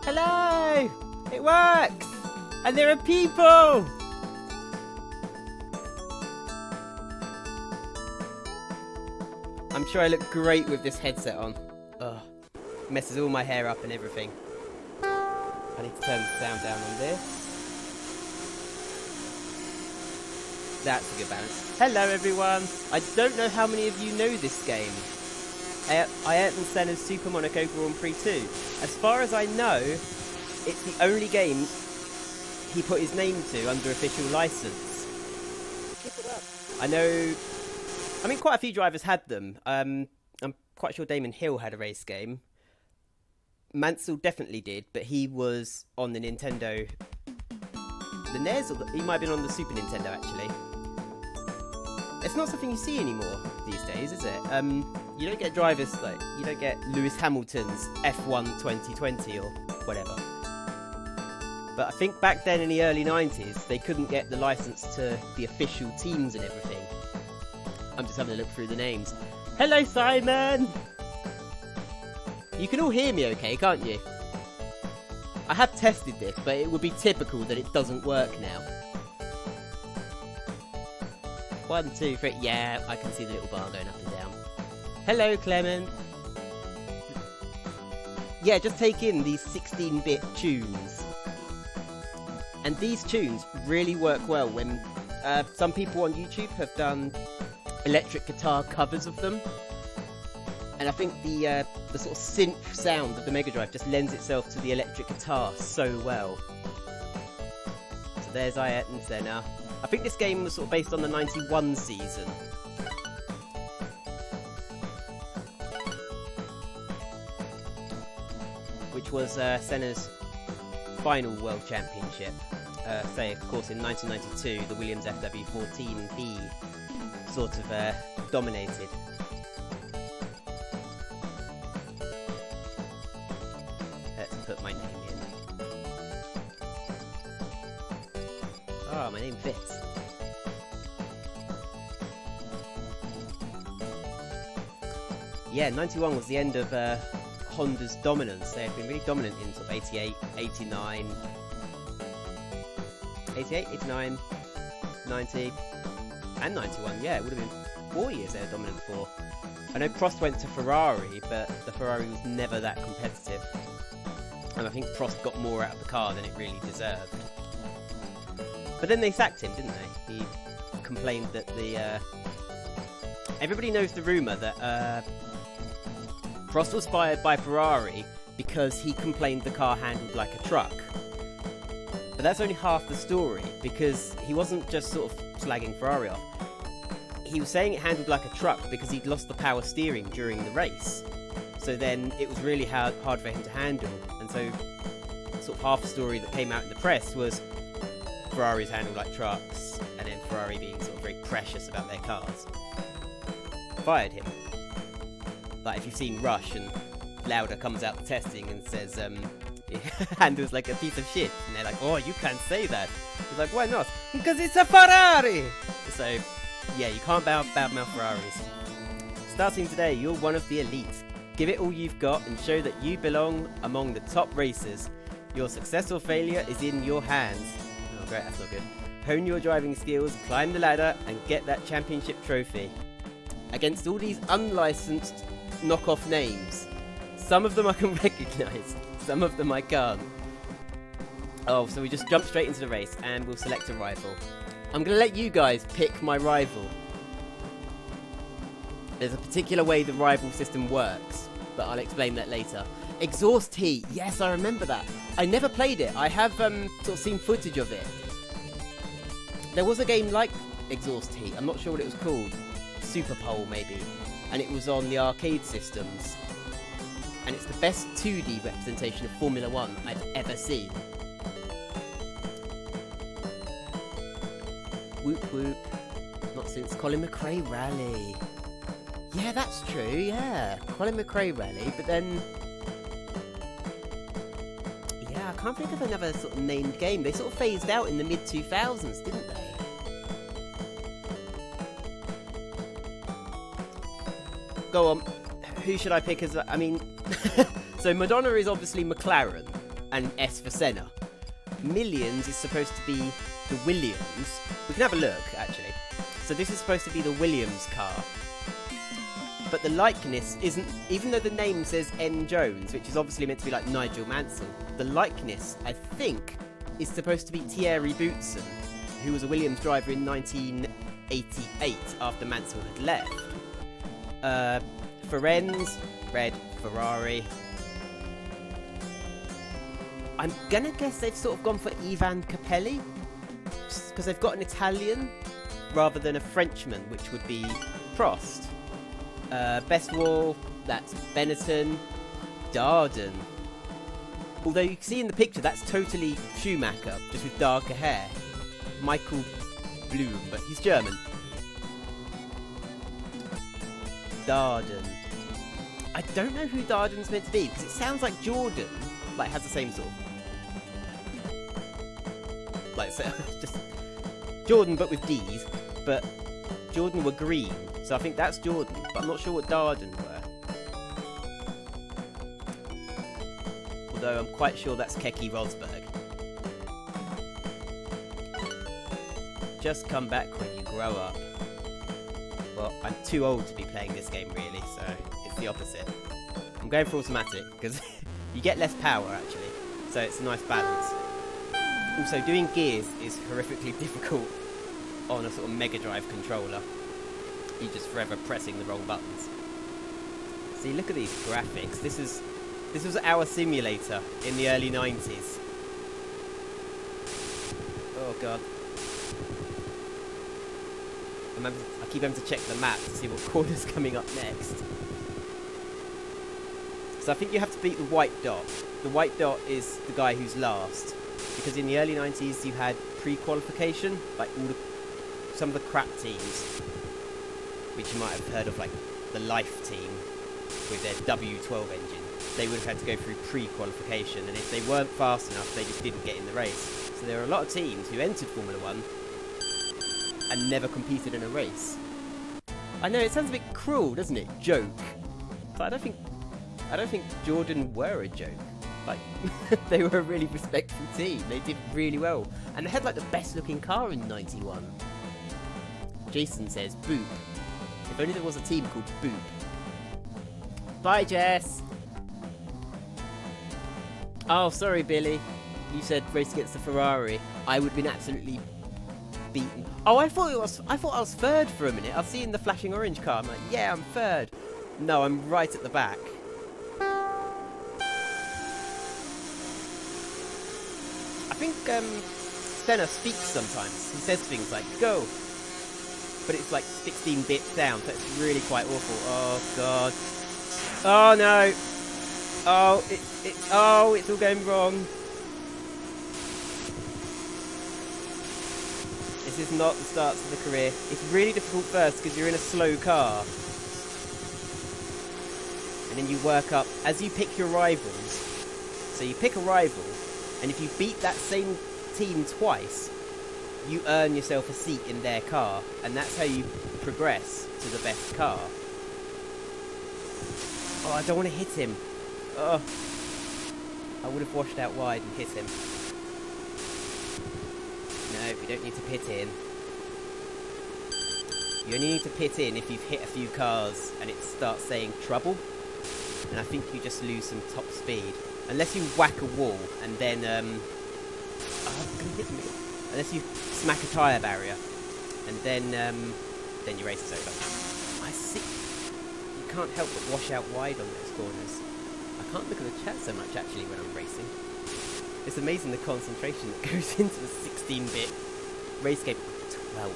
Hello! It works! And there are people! I'm sure I look great with this headset on. Ugh. Messes all my hair up and everything. I need to turn the sound down on this. That's a good balance. Hello everyone! I don't know how many of you know this game. Ayrton Senna's Super Monaco Grand Prix 2. As far as I know, it's the only game he put his name to under official license. I know... I mean, quite a few drivers had them. I'm quite sure Damon Hill had a race game. Mansell definitely did, but he was on the Nintendo... The NES? Or he might have been on the Super Nintendo, actually. It's not something you see anymore these days, is it? You don't get drivers like... You don't get Lewis Hamilton's F1 2020 or whatever. But I think back then in the early 90s, they couldn't get the license to the official teams and everything. I'm just having a look through the names. Hello, Simon! You can all hear me okay, can't you? I have tested this, but it would be typical that it doesn't work now. 1, 2, 3. Yeah, I can see the little bar going up and down. Hello, Clement. Yeah, just take in these 16-bit tunes. And these tunes really work well when some people on YouTube have done electric guitar covers of them. And I think the sort of synth sound of the Mega Drive just lends itself to the electric guitar so well. So there's Ayrton Senna. I think this game was sort of based on the 91 season. Which was Senna's final World Championship. Say, of course, in 1992, the Williams FW14B sort of dominated. Let's put my name in. Oh, my name fits. Yeah, 91 was the end of Honda's dominance. They had been really dominant in sort of 88, 89, 88, 89, 90, and 91. Yeah, it would have been 4 years they were dominant for. I know Prost went to Ferrari, but the Ferrari was never that competitive. And I think Prost got more out of the car than it really deserved. But then they sacked him, didn't they? He complained that the... Everybody knows the rumour that Prost was fired by Ferrari because he complained the car handled like a truck. But that's only half the story, because he wasn't just sort of slagging Ferrari off. He was saying it handled like a truck because he'd lost the power steering during the race. So then it was really hard for him to handle. And so sort of half the story that came out in the press was Ferraris handled like trucks, and then Ferrari being sort of very precious about their cars. Fired him. Like if you've seen Rush and Lauda comes out the testing and says it handles like a piece of shit, and they're like, oh, you can't say that. He's like, why not? Because it's a Ferrari! So yeah, you can't badmouth Ferraris. Starting today, you're one of the elite. Give it all you've got and show that you belong among the top racers. Your success or failure is in your hands. Oh great, that's not good. Hone your driving skills, climb the ladder and get that championship trophy. Against all these unlicensed knockoff names. Some of them I can recognise, some of them I can't. Oh, so we just jump straight into the race and we'll select a rival. I'm going to let you guys pick my rival. There's a particular way the rival system works, but I'll explain that later. Exhaust Heat, yes, I remember that. I never played it. I have sort of seen footage of it. There was a game like Exhaust Heat. I'm not sure what it was called. Super Pole, maybe. And it was on the arcade systems. And it's the best 2D representation of Formula 1 I've ever seen. Whoop whoop. Not since Colin McRae Rally. Yeah, that's true, yeah. Colin McRae Rally, but then... Yeah, I can't think of another sort of named game. They sort of phased out in the mid-2000s, didn't they? Go on. Who should I pick as... I mean... So Madonna is obviously McLaren. and S for Senna. Millions is supposed to be the Williams. We can have a look, actually. So this is supposed to be the Williams car. But the likeness isn't, even though the name says N. Jones, which is obviously meant to be like Nigel Mansell, the likeness, I think, is supposed to be Thierry Boutsen, who was a Williams driver in 1988 after Mansell had left. Firenze, red Ferrari. I'm gonna guess they've sort of gone for Ivan Capelli, because they've got an Italian rather than a Frenchman, which would be Prost. Best wall, that's Benetton. Dardan. Although you can see in the picture, that's totally Schumacher, just with darker hair. Michael Bloom, but he's German. Dardan. I don't know who Dardan's meant to be, because it sounds like Jordan, like has the same sort of... like, so, just... Jordan, but with D's, but Jordan were green, so I think that's Jordan, but I'm not sure what Dardan were. Although I'm quite sure that's Keke Rosberg. Just come back when you grow up. Well, I'm too old to be playing this game really, so it's the opposite. I'm going for automatic, because you get less power actually, so it's a nice balance. Also, doing gears is horrifically difficult on a sort of Mega Drive controller. You're just forever pressing the wrong buttons. See, look at these graphics. This was our simulator in the early 90s. Oh god. I keep having to check the map to see what corner's coming up next. So I think you have to beat the white dot. The white dot is the guy who's last. Because in the early 90s you had pre-qualification, like some of the crap teams, which you might have heard of, like the Life team with their W12 engine. They would have had to go through pre-qualification, and if they weren't fast enough, they just didn't get in the race. So there are a lot of teams who entered Formula 1 and never competed in a race. I know, it sounds a bit cruel, doesn't it? Joke. But I don't think Jordan were a joke. Like, they were a really respectful team. They did really well. And they had like the best looking car in 91. Jason says, Boop. If only there was a team called Boop. Bye, Jess. Oh, sorry, Billy. You said race against the Ferrari. I would have been absolutely beaten. Oh, I thought I was third for a minute. I was seeing the flashing orange car. I'm like, yeah, I'm third. No, I'm right at the back. I think Senna speaks sometimes. He says things like, go. But it's like 16-bit sound. That's really quite awful. Oh, God. Oh, no. Oh, it's all going wrong. This is not the start of the career. It's really difficult first because you're in a slow car. And then you work up as you pick your rivals. So you pick a rival, and if you beat that same team twice, you earn yourself a seat in their car, and that's how you progress to the best car. Oh, I don't want to hit him. Oh, I would have washed out wide and hit him. No, we don't need to pit in. You only need to pit in if you've hit a few cars and it starts saying trouble. And I think you just lose some top speed. Unless you whack a wall and then, oh, I'm gonna hit him again. Unless you smack a tyre barrier. And then your race is over. I see. You can't help but wash out wide on those corners. I can't look at the chat so much actually when I'm racing. It's amazing the concentration that goes into a 16-bit race game. 12.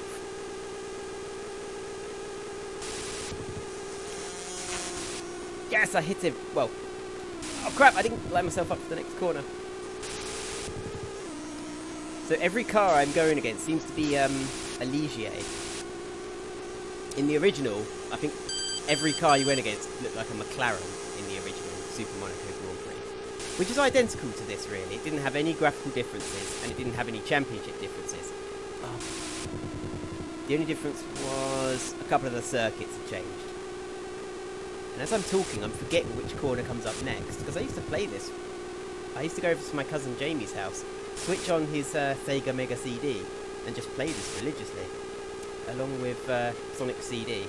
Yes, I hit him. Well, oh crap, I didn't line myself up for the next corner. So every car I'm going against seems to be a Ligier. In the original, I think every car you went against looked like a McLaren in the original Super Monaco Grand Prix. Which is identical to this, really. It didn't have any graphical differences, and it didn't have any championship differences. Oh. The only difference was a couple of the circuits had changed. And as I'm talking, I'm forgetting which corner comes up next, because I used to play this I used to go over to my cousin Jamie's house, switch on his Sega Mega CD, and just play this religiously, along with Sonic CD.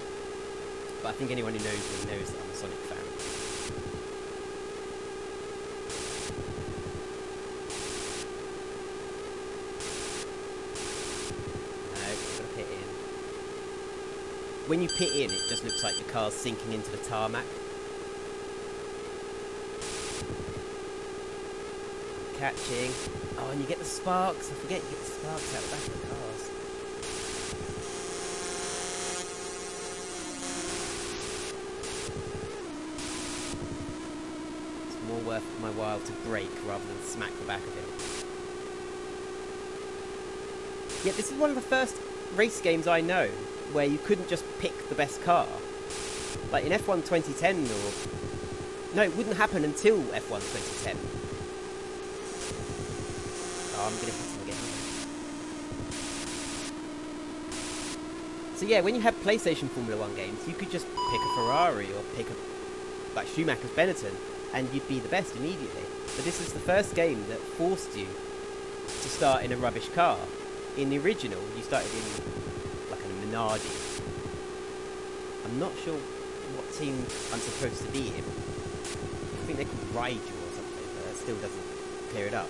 But I think anyone who knows me knows that I'm a Sonic fan. No, I've got to pit in. When you pit in, it just looks like the car's sinking into the tarmac. Catching. Oh, and you get the sparks. I forget you get the sparks out the back of the cars. It's more worth my while to brake rather than smack the back of him. Yeah, this is one of the first race games I know where you couldn't just pick the best car. Like in F1 2010 or... No, it wouldn't happen until F1 2010. Oh, I'm gonna hit him again. So yeah, when you had PlayStation Formula 1 games, you could just pick a Ferrari or pick a, like Schumacher's Benetton, and you'd be the best immediately. But this is the first game that forced you to start in a rubbish car. In the original, you started in like a MINARAE. I'm not sure what team I'm supposed to be in. I think they're called RIGEL or something, but that still doesn't clear it up.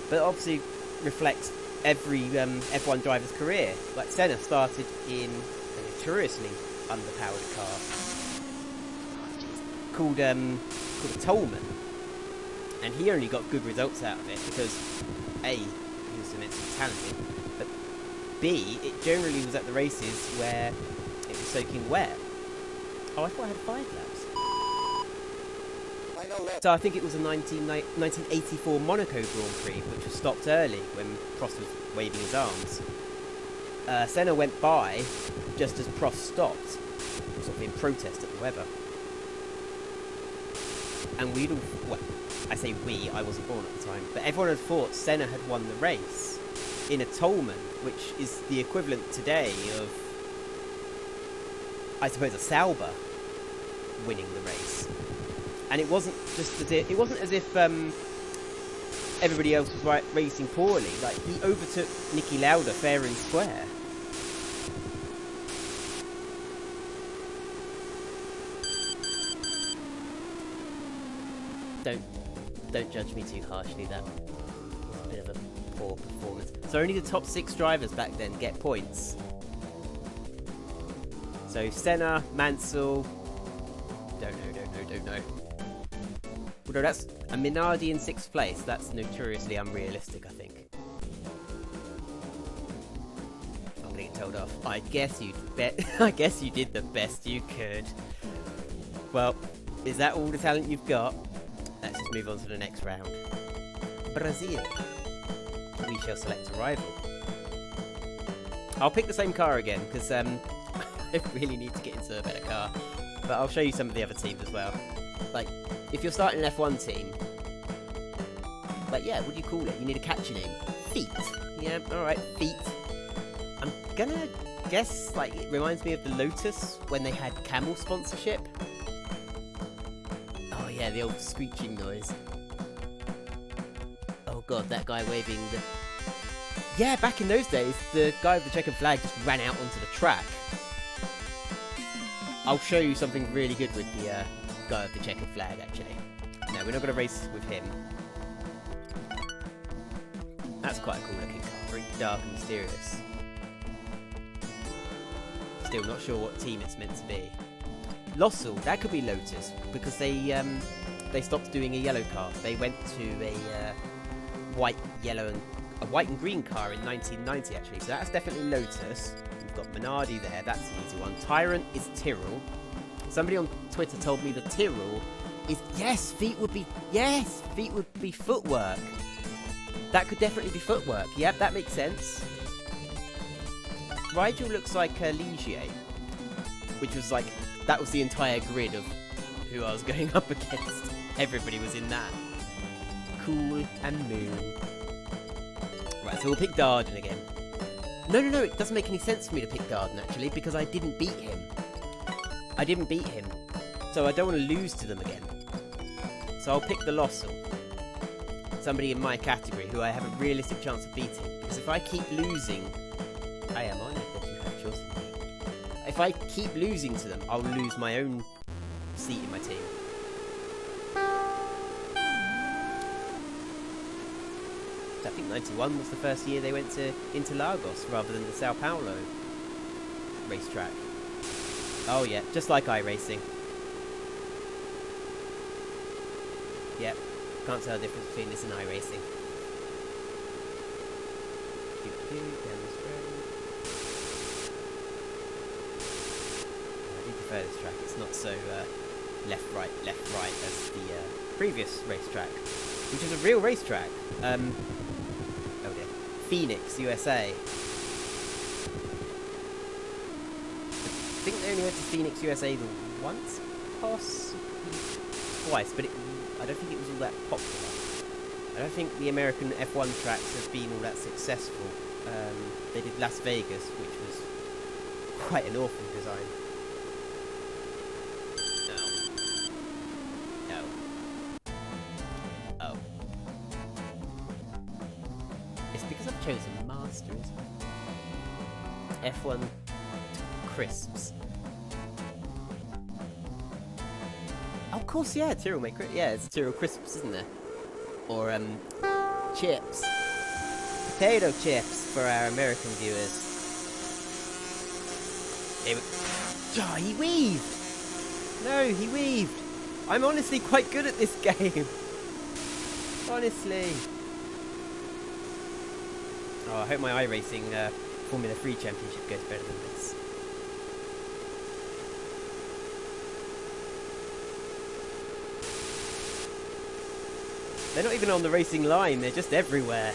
But it obviously reflects every F1 driver's career. Like Senna started in a notoriously underpowered car called a Tolman, and he only got good results out of it because A, he was immensely talented, but B, it generally was at the races where it was soaking wet. Oh, I thought I had 5 laps. So I think it was a 1984 Monaco Grand Prix, which was stopped early when Prost was waving his arms. Senna went by just as Prost stopped, sort of in protest at the weather. And we'd all, well, I say we, I wasn't born at the time, but everyone had thought Senna had won the race in a Tolman, which is the equivalent today of, I suppose, a Sauber winning the race. And it wasn't just as if, everybody else was racing poorly. Like, he overtook Niki Lauda fair and square. Don't judge me too harshly. That was a bit of a poor performance. So only the top 6 drivers back then get points. So Senna, Mansell, don't know. Although that's a Minardi in 6th place, that's notoriously unrealistic, I think. I'm gonna get told off. I guess you did the best you could. Well, is that all the talent you've got? Let's just move on to the next round. Brazil. We shall select a rival. I'll pick the same car again, because I really need to get into a better car. But I'll show you some of the other teams as well. Like, if you're starting an F1 team, like, yeah, what do you call it? You need a catchy name. Feet. Yeah, alright, Feet. I'm gonna guess, like, it reminds me of the Lotus when they had camel sponsorship. Oh yeah, the old screeching noise. Oh god, that guy waving the... Yeah, back in those days, the guy with the checkered flag just ran out onto the track. I'll show you something really good with the guy with the checkered flag, actually. No, we're not going to race with him. That's quite a cool looking car, very dark and mysterious. Still not sure what team it's meant to be. LOSEL, that could be Lotus, because they stopped doing a yellow car. They went to a white and green car in 1990, actually. So that's definitely Lotus. We've got Minardi there, that's an easy one. Tyrant is Tyrrell. Somebody on Twitter told me the Tyrrell is... Yes, feet would be footwork. That could definitely be footwork. Yep, that makes sense. Rigel looks like Ligier, which was like... That was the entire grid of who I was going up against. Everybody was in that. Cool and Moon. Right, so we'll pick Dardan again. No, it doesn't make any sense for me to pick Dardan, actually, because I didn't beat him. So I don't want to lose to them again. So I'll pick the LOSEL. somebody in my category who I have a realistic chance of beating. Because if I keep losing, I am honoured that you have chosen me. If I keep losing to them, I'll lose my own seat in my team. I think 91 was the first year they went to Interlagos rather than the Sao Paulo racetrack. Oh yeah, just like iRacing. Yep, can't tell the difference between this and iRacing. I do prefer this track, it's not so left, right as the previous racetrack, which is a real racetrack. Oh dear. Phoenix, USA. I think they only went to Phoenix, USA once, possibly twice, but I don't think it was all that popular. I don't think the American F1 tracks have been all that successful. They did Las Vegas, which was quite an awful design. Oh. It's because I've chosen Master, isn't it? F1 crisps. Oh, of course, yeah, Tyrrell make yeah, it's Tyrrell crisps, isn't there? Or chips, potato chips for our American viewers. Oh, he weaved. No, he weaved. I'm honestly quite good at this game. Honestly. Oh, I hope my iRacing Formula 3 Championship goes better than this. They're not even on the racing line, they're just everywhere.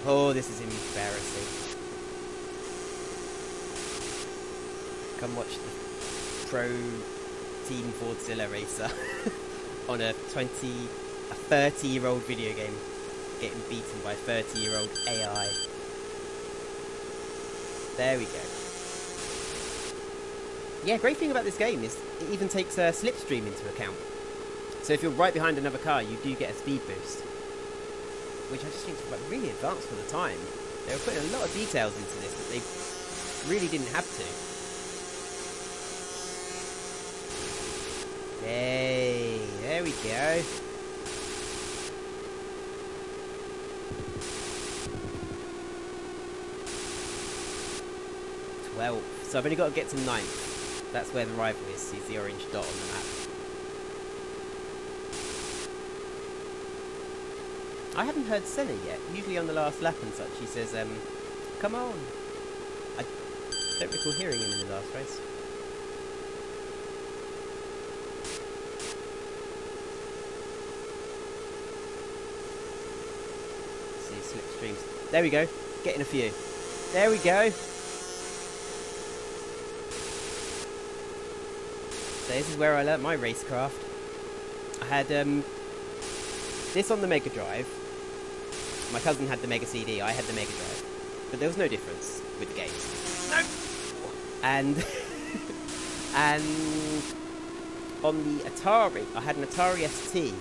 Oh, this is embarrassing. Come watch the pro Team Fordzilla racer on a 30-year-old video game getting beaten by 30-year-old AI. There we go. Yeah, great thing about this game is it even takes slipstream into account. So if you're right behind another car, you do get a speed boost, which I just think is really advanced for the time. They were putting a lot of details into this that they really didn't have to. Hey, there we go. Well, so I've only got to get to 9th. That's where the rival is. See the orange dot on the map. I haven't heard Senna yet. Usually on the last lap and such, he says, come on. I don't recall hearing him in the last race. Let's see, slipstreams. There we go. Getting a few. There we go. So this is where I learnt my racecraft. I had this on the Mega Drive. My cousin had the Mega CD, I had the Mega Drive. But there was no difference with the games. No! And and on the Atari, I had an Atari ST,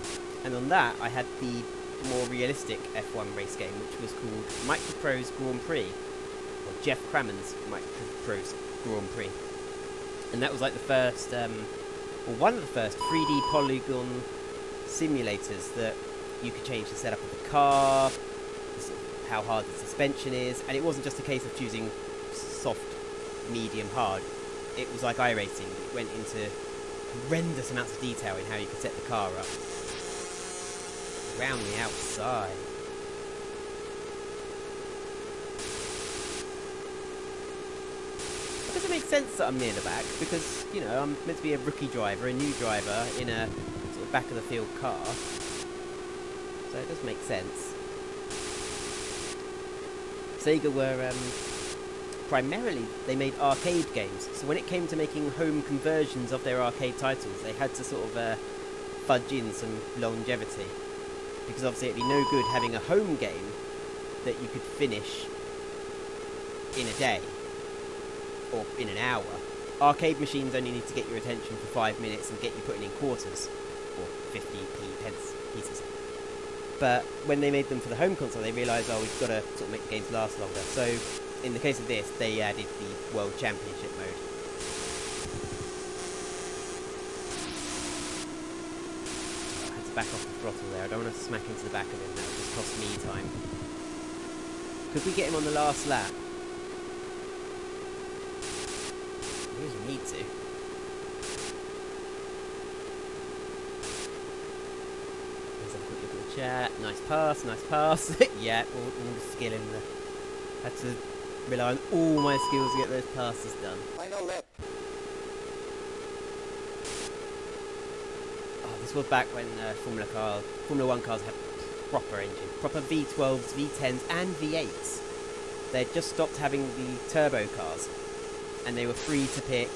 and on that I had the more realistic F1 race game, which was called Microprose Grand Prix, or Jeff Crammond's Microprose Grand Prix. And that was like the first, or one of the first 3D polygon simulators that you could change the setup of the car, how hard the suspension is, and it wasn't just a case of choosing soft, medium, hard. It was like iRacing. It went into horrendous amounts of detail in how you could set the car up. Around the outside. It doesn't make sense that I'm near the back, because, you know, I'm meant to be a rookie driver, a new driver, in a sort of back of the field car. So it does make sense. Sega were, primarily, they made arcade games. So when it came to making home conversions of their arcade titles, they had to sort of fudge in some longevity. because obviously it'd be no good having a home game that you could finish in a day or in an hour. Arcade machines only need to get your attention for 5 minutes and get you putting in quarters or 50p pence pieces. But when they made them for the home console, they realised, oh, we've got to sort of make the games last longer. So in the case of this, they added the World Championship mode. I had to back off the throttle there. I don't want to smack into the back of him. That would just cost me time. Could we get him on the last lap? We really need to. Let's have a quick look at the chat. Nice pass, nice pass. Yeah, all the skill in there. Had to rely on all my skills to get those passes done. Final lap. Oh, this was back when Formula 1 cars had proper engines, proper V12s, V10s and V8s. They'd just stopped having the turbo cars, and they were free to pick.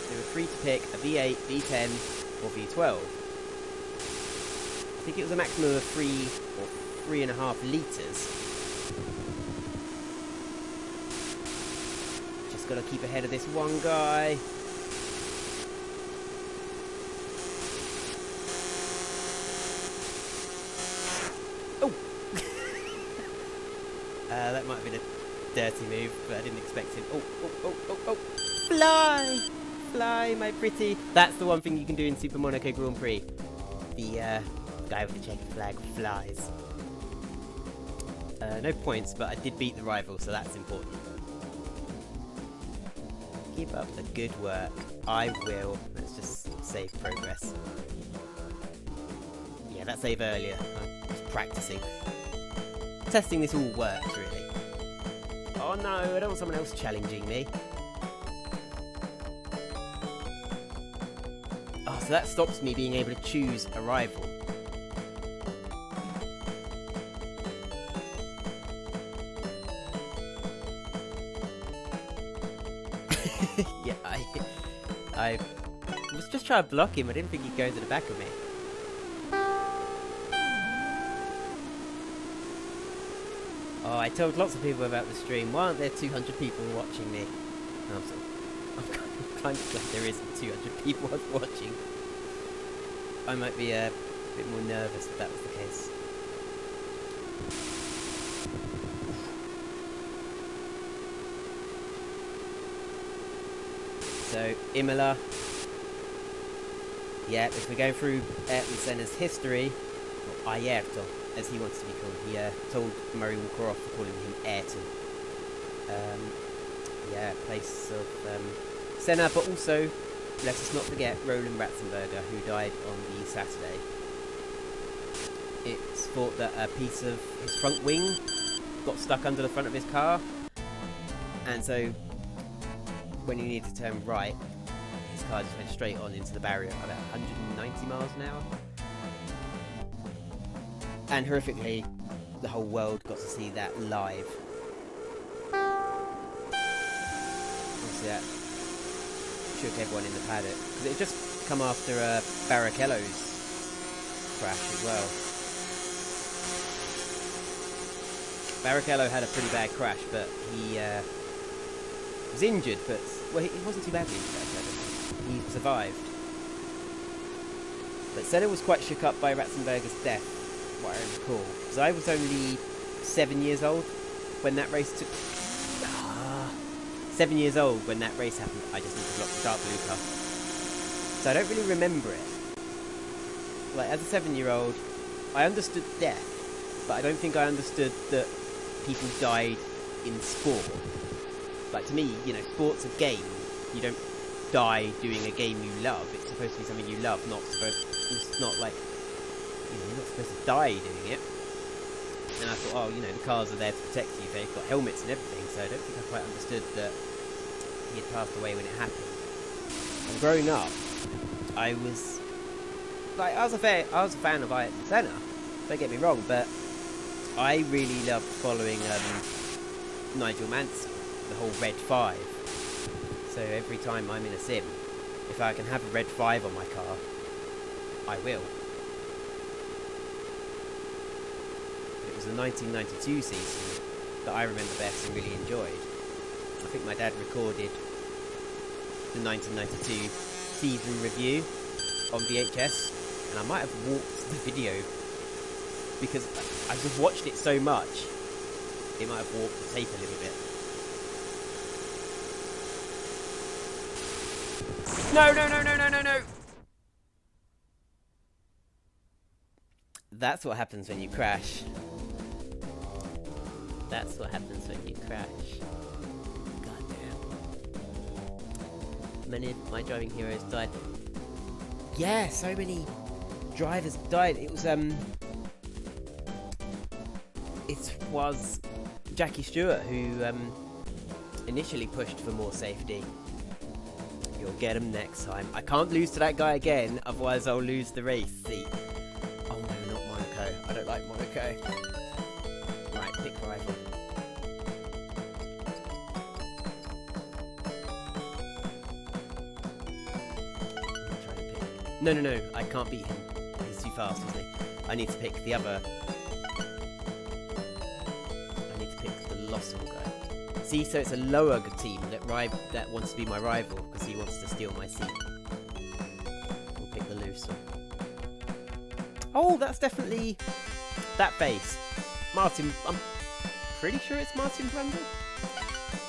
They were free to pick a V8, V10 or V12. I think it was a maximum of 3 or 3.5 litres. Just got to keep ahead of this one guy. That might have been a dirty move, but I didn't expect him. Oh! Fly! Fly, my pretty. That's the one thing you can do in Super Monaco Grand Prix. The guy with the checkered flag flies. No points, but I did beat the rival, so that's important. Keep up the good work. I will. Let's just save progress. Yeah, that save earlier. I was practicing. Testing this all works, really. Oh no, I don't want someone else challenging me. Oh, so that stops me being able to choose a rival. Yeah, I was just trying to block him. I didn't think he'd go into the back of me. Oh, I told lots of people about the stream. Why aren't there 200 people watching me? I'm kind of glad there isn't 200 people watching. I might be a bit more nervous if that was the case. So, Imola. Yeah, if we're going through Ayrton Senna's history, or Ayrton, as he wants to be called, he told Murray Walker off for calling him Ayrton. Yeah, place of Senna, but also, let us not forget Roland Ratzenberger, who died on the Saturday. It's thought that a piece of his front wing got stuck under the front of his car, and so when he needed to turn right, his car just went straight on into the barrier at about 190 miles an hour. And horrifically, the whole world got to see that live. Obviously that shook everyone in the paddock, because it had just come after Barrichello's crash as well. Barrichello had a pretty bad crash, but he was injured, but well, he wasn't too badly injured actually. He survived. But Senna was quite shook up by Ratzenberger's death, what I recall, because I was only 7 years old when that race took. 7 years old when that race happened. I just need to block the dark blue car, so I don't really remember it. Like, as a 7-year-old, I understood death, but I don't think I understood that people died in sport. Like, to me, you know, sport's a game. You don't die doing a game you love. It's supposed to be something you love, it's not like, you know, you're not supposed to die doing it. And I thought, oh, you know, the cars are there to protect you. They've got helmets and everything, so I don't think I quite understood that he had passed away when it happened. And growing up, I was a fan of Ayrton Senna. Don't get me wrong, but I really loved following Nigel Mansell, the whole Red 5. So every time I'm in a sim, if I can have a Red 5 on my car, I will. It was the 1992 season that I remember best and really enjoyed. I think my dad recorded the 1992 season review on VHS, and I might have warped the video because I just watched it so much. It might have warped the tape a little bit. No, no, no, no, no, no, no! That's what happens when you crash. That's what happens when you crash. Goddamn. Many of my driving heroes died. Yeah, so many drivers died. It was Jackie Stewart who initially pushed for more safety. You'll get him next time. I can't lose to that guy again, otherwise I'll lose the race. See? Oh no, not Monaco. I don't like Monaco. Right, pick rival. No, I can't beat him. He's too fast, isn't he? I need to pick the other. I need to pick the LOSEL guy. See, so it's a lower team that wants to be my rival because he wants to steal my seat. We'll pick the LOSEL. Oh, that's definitely that face. Martin, I'm pretty sure it's Martin Brundle.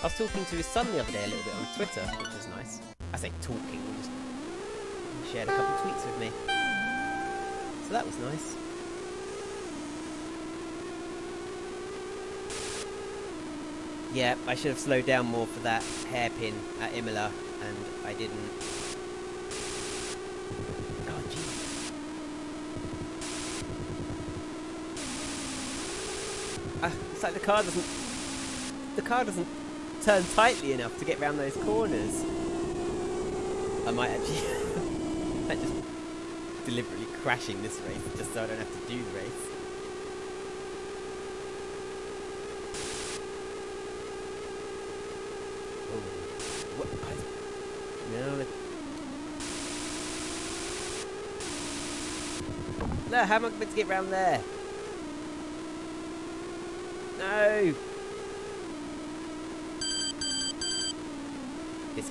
I was talking to his son the other day a little bit on Twitter, which was nice. I say talking, he shared a couple of tweets with me. So that was nice. Yeah, I should have slowed down more for that hairpin at Imola, and I didn't. Oh, jeez. It's like the car doesn't turn tightly enough to get around those corners. I might actually, I'm just deliberately crashing this race just so I don't have to do the race. No, how am I meant to get round there? No! This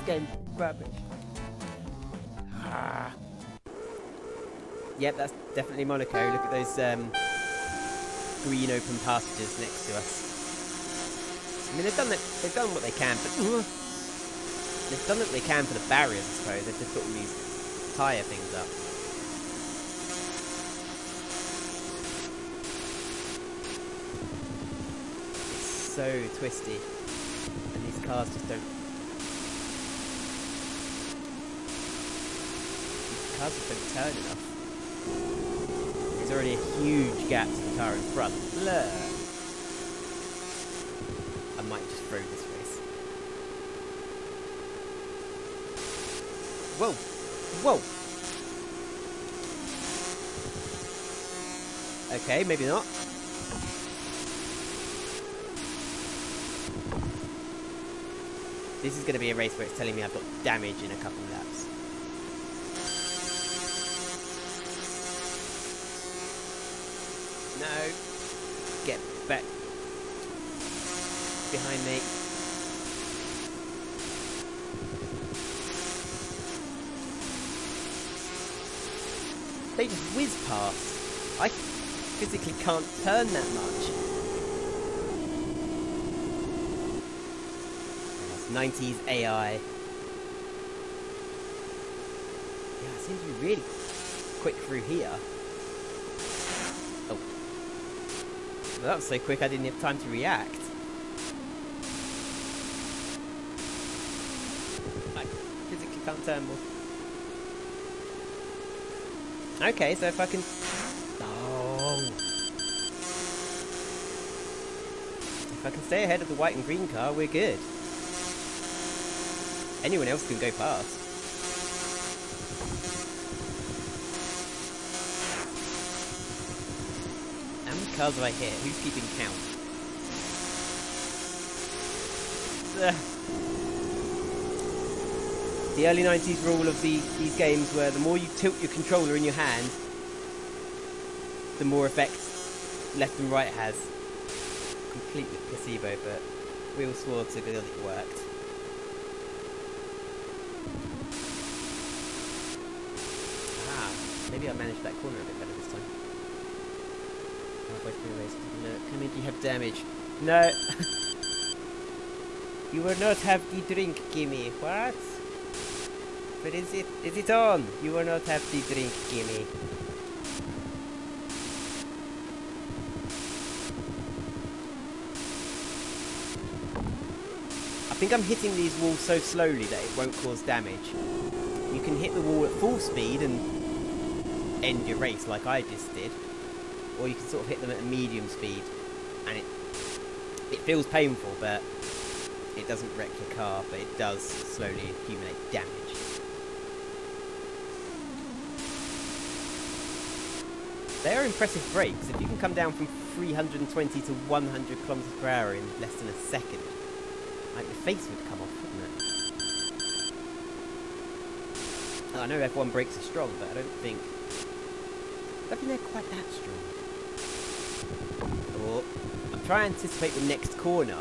game's rubbish. Ah. Yep, that's definitely Monaco. Look at those green open pastures next to us. I mean, they've done what they can for the barriers, I suppose. They've just put all these tyre things up. It's so twisty, and these cars just don't. These cars just don't turn enough. There's already a huge gap to the car in front. Look. I might just throw this race. Whoa! Whoa! Okay, maybe not. This is going to be a race where it's telling me I've got damage in a couple of laps. No! Get back behind me. They just whiz past. I physically can't turn that much. That's 90s AI. Yeah, it seems to be really quick through here. Oh. Well, that was so quick I didn't have time to react. I physically can't turn more. Okay, so if I can... Oh! If I can stay ahead of the white and green car, we're good. Anyone else can go past. How many cars have I hit? Who's keeping count? The early 90s rule of these games were the more you tilt your controller in your hand, the more effect left and right has. Completely placebo, but we all swore to God it worked. Maybe I managed that corner a bit better this time. Halfway through the race, look, how many do you have damage? No! You will not have the drink, Gimme. What? But is it on? You will not have the drink, Gimme. I think I'm hitting these walls so slowly that it won't cause damage. You can hit the wall at full speed and end your race like I just did, or you can sort of hit them at a medium speed and it feels painful, but it doesn't wreck your car, but it does slowly accumulate damage. They are impressive brakes. If you can come down from 320 to 100 kilometers per hour in less than a second, like your face would come off, wouldn't it? I know F1 brakes are strong, but I don't think they're quite that strong. Oh, I'm trying to anticipate the next corner.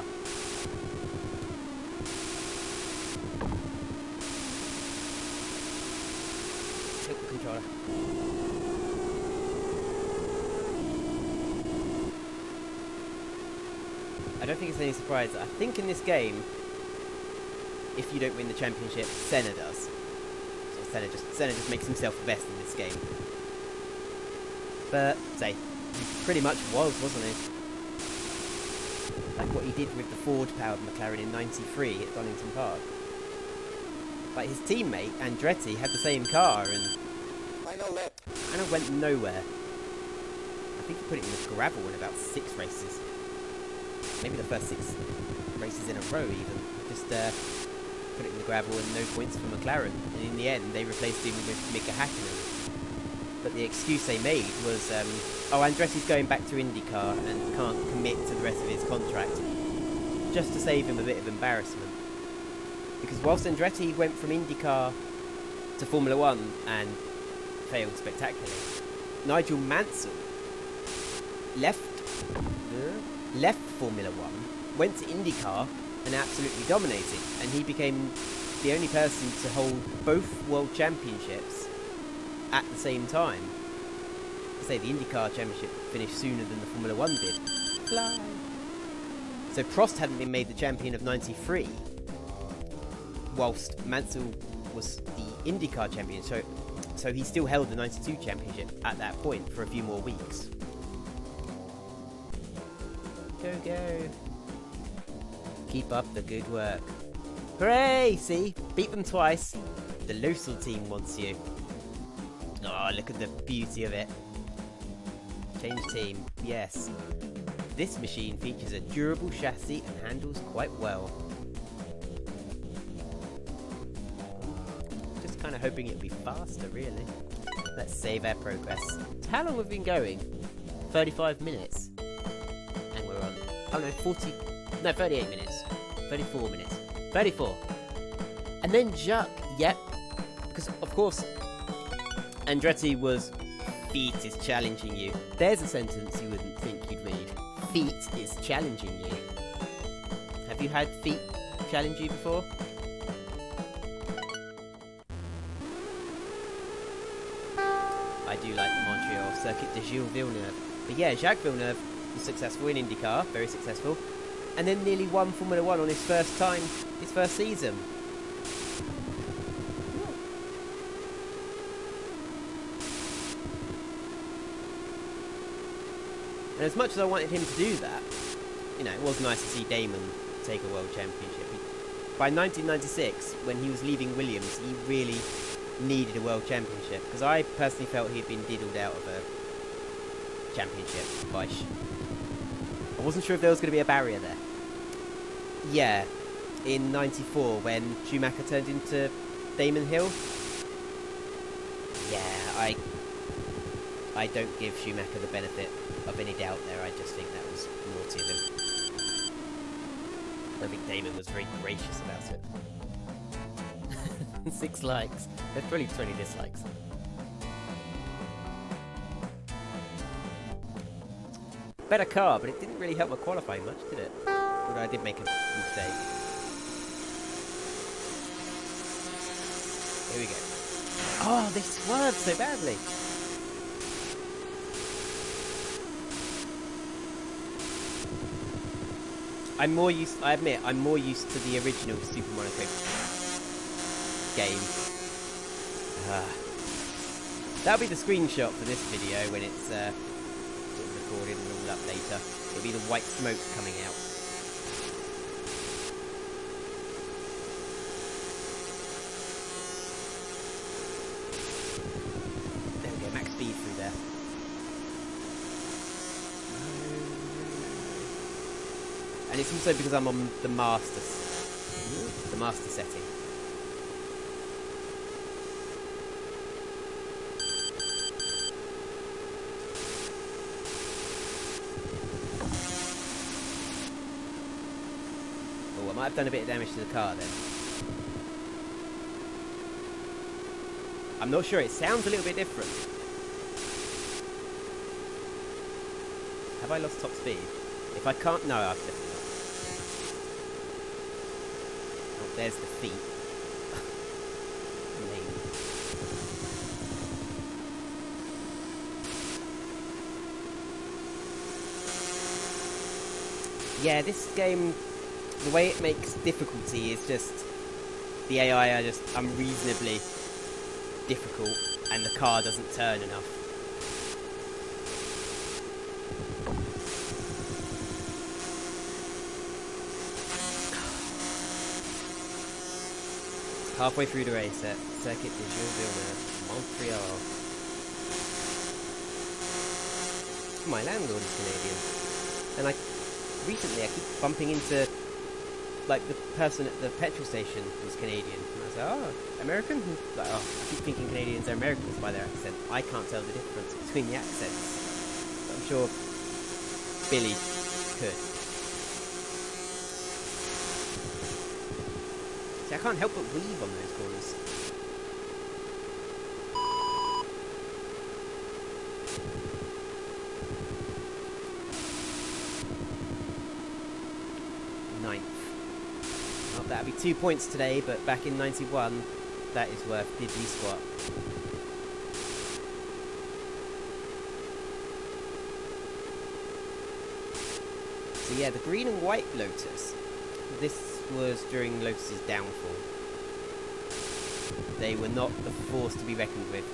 Tilt the controller. I don't think it's any surprise that I think in this game, if you don't win the championship, Senna does. So Senna just makes himself the best in this game. But, say, he pretty much wasn't he? Like what he did with the Ford-powered McLaren in '93 at Donington Park. Like his teammate, Andretti, had the same car and kind of went nowhere. I think he put it in the gravel in about 6 races. Maybe the first 6 races in a row even. Just put it in the gravel and no points for McLaren. And in the end, they replaced him with HACHINE. But the excuse they made was, oh, Andretti's going back to IndyCar and can't commit to the rest of his contract, just to save him a bit of embarrassment. Because whilst Andretti went from IndyCar to Formula 1 and failed spectacularly, Nigel Mansell left Formula 1, went to IndyCar and absolutely dominated, and he became the only person to hold both world championships at the same time. I say the IndyCar championship finished sooner than the Formula 1 did. Fly! So Prost hadn't been made the champion of '93, whilst Mansell was the IndyCar champion, so he still held the '92 championship at that point for a few more weeks. Go! Keep up the good work. Hooray! See? Beat them twice. The LOSEL team wants you. Oh, look at the beauty of it. Change team. Yes. This machine features a durable chassis and handles quite well. Just kind of hoping it'll be faster, really. Let's save our progress. How long have we been going? 35 minutes. And we're on... Oh no, 38 minutes. 34 minutes. 34. And then Jacques. Yep. Because, of course... Andretti was, feet is challenging you. There's a sentence you wouldn't think you'd read. Feet is challenging you. Have you had feet challenge you before? I do like the Montreal circuit de Gilles Villeneuve. But yeah, Jacques Villeneuve was successful in IndyCar, very successful. And then nearly won Formula 1 on his first season. And as much as I wanted him to do that, you know, it was nice to see Damon take a world championship. By 1996, when he was leaving Williams, he really needed a world championship, because I personally felt he had been diddled out of a championship by I wasn't sure if there was going to be a barrier there. Yeah, in '94 when Schumacher turned into Damon Hill. Yeah, I don't give Schumacher the benefit of any doubt there. I just think that was naughty of him. I think Damon was very gracious about it. 6 likes. There's probably 20 dislikes. Better car, but it didn't really help my qualifying much, did it? Although I did make a mistake. Here we go. Oh, they swerved so badly. I admit, I'm more used to the original Super Monaco game. That'll be the screenshot for this video when it's recorded and all up later. It'll be the white smoke coming out. There we go, max speed through there. And it's also because I'm on the master setting. Oh, I might have done a bit of damage to the car then. I'm not sure, it sounds a little bit different. Have I lost top speed? If I can't, no, I've definitely not. Oh, there's the feet. Yeah, this game, the way it makes difficulty is just the AI are just unreasonably difficult and the car doesn't turn enough. Halfway through the race at Circuit de Villeneuve, Montreal. My landlord is Canadian, and recently I keep bumping into like the person at the petrol station who's Canadian, and I was like, oh, American? Like, oh, I keep thinking Canadians are Americans by their accent. I can't tell the difference between the accents. But I'm sure Billy could. See, I can't help but weave on those corners. That'd be 2 points today, but back in 91, that is worth diddly squat. So yeah, the green and white Lotus. This was during Lotus's downfall. They were not the force to be reckoned with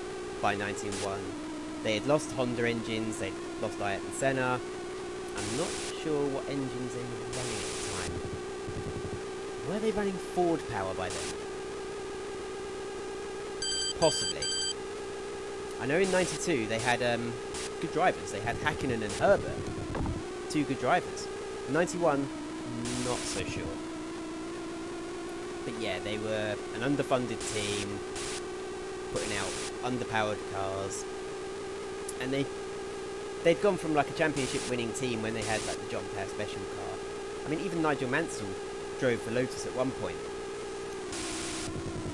by 1901. They had lost Honda engines, they'd lost Ayrton Senna. I'm not sure what engines they were running at the time. Were they running Ford power by then? Possibly. I know in 92 they had good drivers. They had HACHINE and Herbert. 2 good drivers. 91, not so sure. But yeah, they were an underfunded team, putting out underpowered cars. And they'd gone from like a championship winning team when they had like the John Player special car. I mean, even Nigel Mansell drove for Lotus at one point.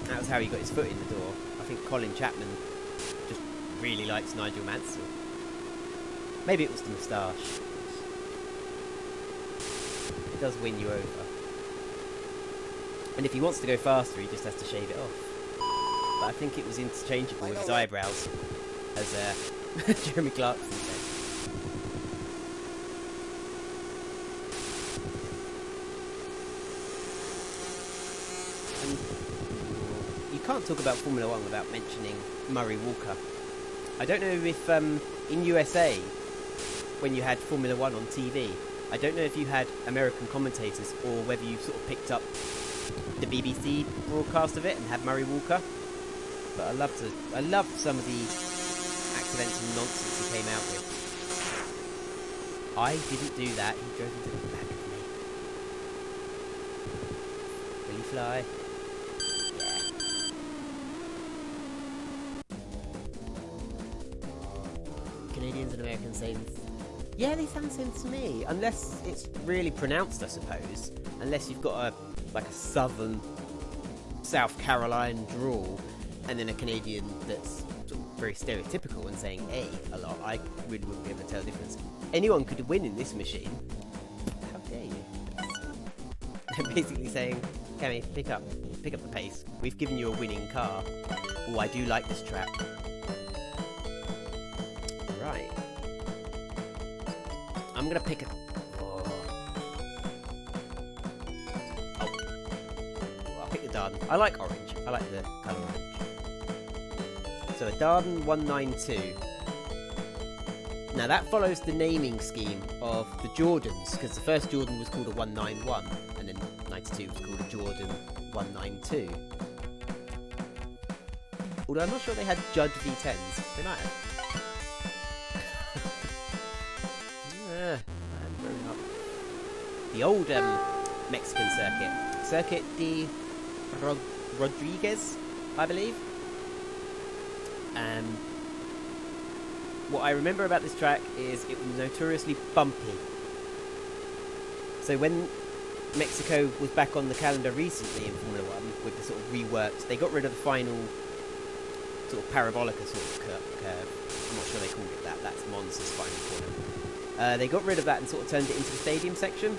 That was how he got his foot in the door. I think Colin Chapman just really likes Nigel Mansell. Maybe it was the moustache. It does win you over. And if he wants to go faster, he just has to shave it off. But I think it was interchangeable with his eyebrows, as Jeremy Clarkson said. You can't talk about Formula 1 without mentioning Murray Walker. I don't know if in USA, when you had Formula 1 on TV, I don't know if you had American commentators or whether you sort of picked up the BBC broadcast of it and had Murray Walker. But I loved some of the accidental nonsense he came out with. I didn't do that, he drove into the back of me. Will you fly? Canadians and Americans say, yeah, they sound the same to me, unless it's really pronounced, I suppose. Unless you've got a southern South Carolina drawl, and then a Canadian that's sort of very stereotypical and saying a lot, I really wouldn't be able to tell the difference. Anyone could win in this machine. How dare you? They're basically saying, Cammy, pick up the pace. We've given you a winning car. Oh, I do like this track. Right. I'm gonna pick a... I'll pick the Dardan. I like orange. I like the colour orange. So a Dardan 192. Now that follows the naming scheme of the Jordans, because the first Jordan was called a 191, and then 92 was called a Jordan 192. Although I'm not sure they had Judd V10s. They might have. I'm growing up. The old Mexican circuit. Circuit de Rodriguez, I believe. What I remember about this track is it was notoriously bumpy. So when Mexico was back on the calendar recently in Formula 1 with the sort of reworked, they got rid of the final sort of parabolica sort of curve. I'm not sure they called it that. That's Monza's final corner. They got rid of that and sort of turned it into the stadium section,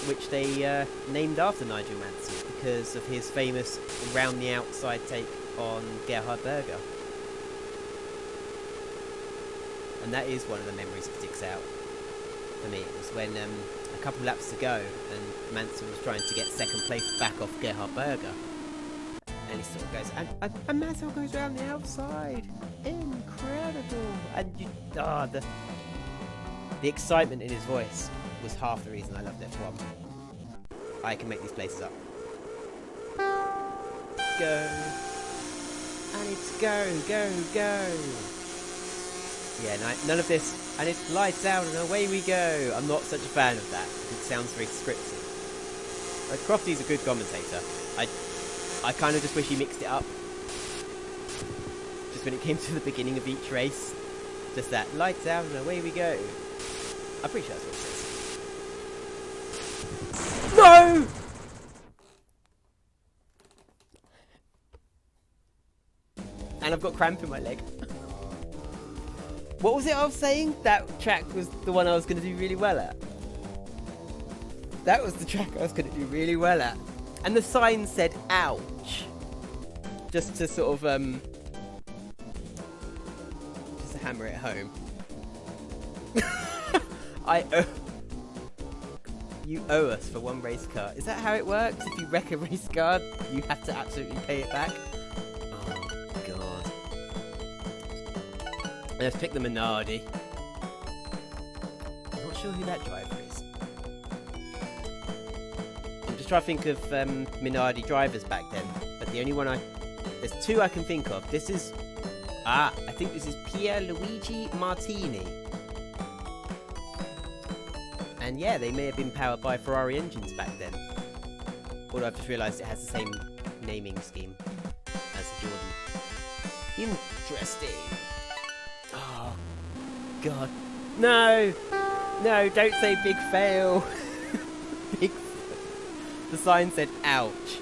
which they named after Nigel Mansell because of his famous round the outside take on Gerhard Berger. And that is one of the memories that sticks out for me. It was when a couple laps to go and Mansell was trying to get second place back off Gerhard Berger. And he sort of goes, and Mansell goes round the outside. Incredible! And you, the excitement in his voice was half the reason I loved F1. I can make these places up. Go. And it's go, go, go. Yeah, none of this, and it's lights out and away we go. I'm not such a fan of that, because it sounds very scripted. Like, Crofty's a good commentator. I kind of just wish he mixed it up. Just when it came to the beginning of each race. Just that, lights out and away we go. I'm pretty sure that's what it says. No! And I've got cramp in my leg. What was it I was saying? That track was the one I was going to do really well at. That was the track I was going to do really well at. And the sign said, ouch. Just to sort of, just to hammer it home. You owe us for one race car. Is that how it works? If you wreck a race car, you have to absolutely pay it back? Let's pick the Minardi. I'm not sure who that driver is. I'm just trying to think of Minardi drivers back then. But the only one there's two I can think of. This is... I think this is Pierluigi Martini. And yeah, they may have been powered by Ferrari engines back then. Although I've just realised it has the same naming scheme as the Jordan. Interesting. Oh, God. No! No, don't say big fail. The sign said, ouch.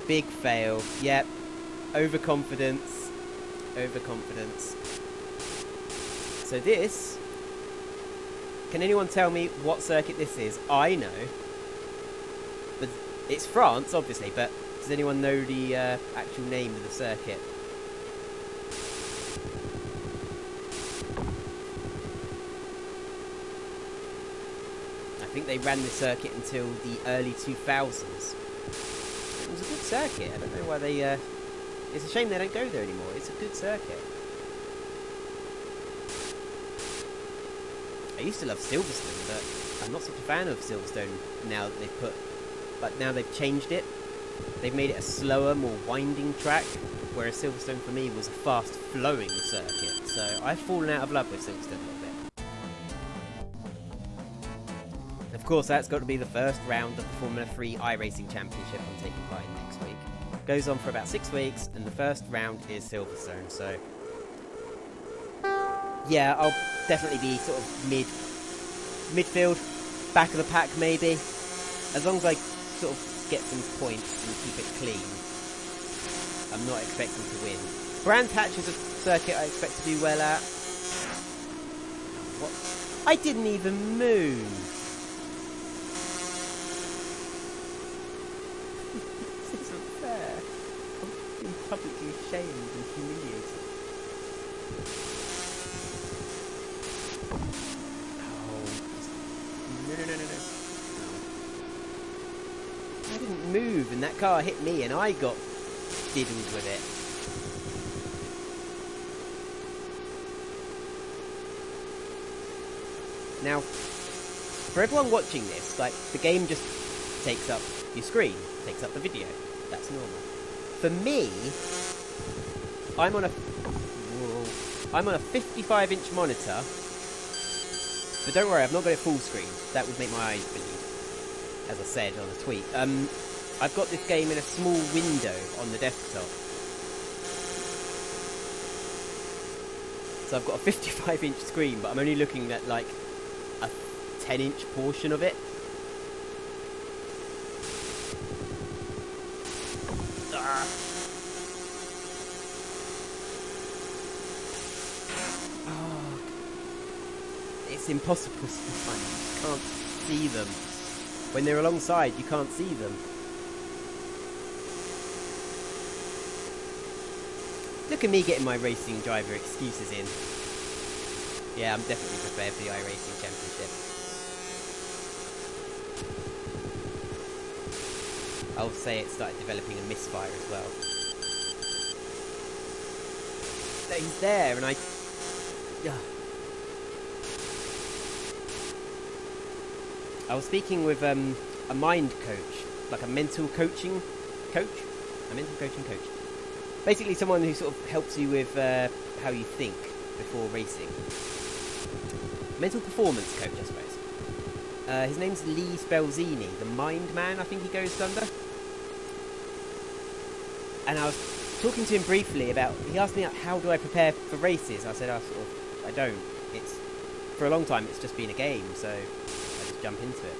Big fail. Yep. Overconfidence. Overconfidence. So this... Can anyone tell me what circuit this is? I know. But it's France, obviously, but does anyone know the actual name of the circuit? I think they ran the circuit until the early 2000s. It was a good circuit. I don't know why they... It's a shame they don't go there anymore. It's a good circuit. I used to love Silverstone, but I'm not such a fan of Silverstone now that they've but now they've changed it. They've made it a slower, more winding track, whereas Silverstone for me was a fast-flowing circuit. So I've fallen out of love with Silverstone a little bit. Of course, that's got to be the first round of the Formula 3 iRacing Championship I'm taking part in next week. Goes on for about 6 weeks, and the first round is Silverstone, so... Yeah, I'll definitely be sort of midfield, back of the pack maybe. As long as I sort of get some points and keep it clean. I'm not expecting to win. Brands Hatch is a circuit I expect to do well at. What? I didn't even move. This isn't fair. I'm being publicly ashamed and humiliated. No. I didn't move and that car hit me and I got diddled with it. Now, for everyone watching this, like, the game just takes up your screen, takes up the video. That's normal. For me, I'm on a 55-inch monitor. But don't worry, I've not got it full screen. That would make my eyes bleed, as I said on the tweet. I've got this game in a small window on the desktop. So I've got a 55-inch screen, but I'm only looking at, like, a 10-inch portion of it. Ah. Oh. It's impossible sometimes. You can't see them. When they're alongside, you can't see them. Look at me getting my racing driver excuses in. Yeah, I'm definitely prepared for the iRacing Championship. I'll say it started developing a misfire as well. He's there, and I... I was speaking with a mind coach, like a mental coaching coach? A mental coaching coach. Basically someone who sort of helps you with how you think before racing. Mental performance coach, I suppose. His name's Lee Spelzini, the Mind Man, I think he goes under. And I was talking to him briefly about, he asked me how do I prepare for races. I said, I don't. It's, for a long time it's just been a game, so I just jump into it.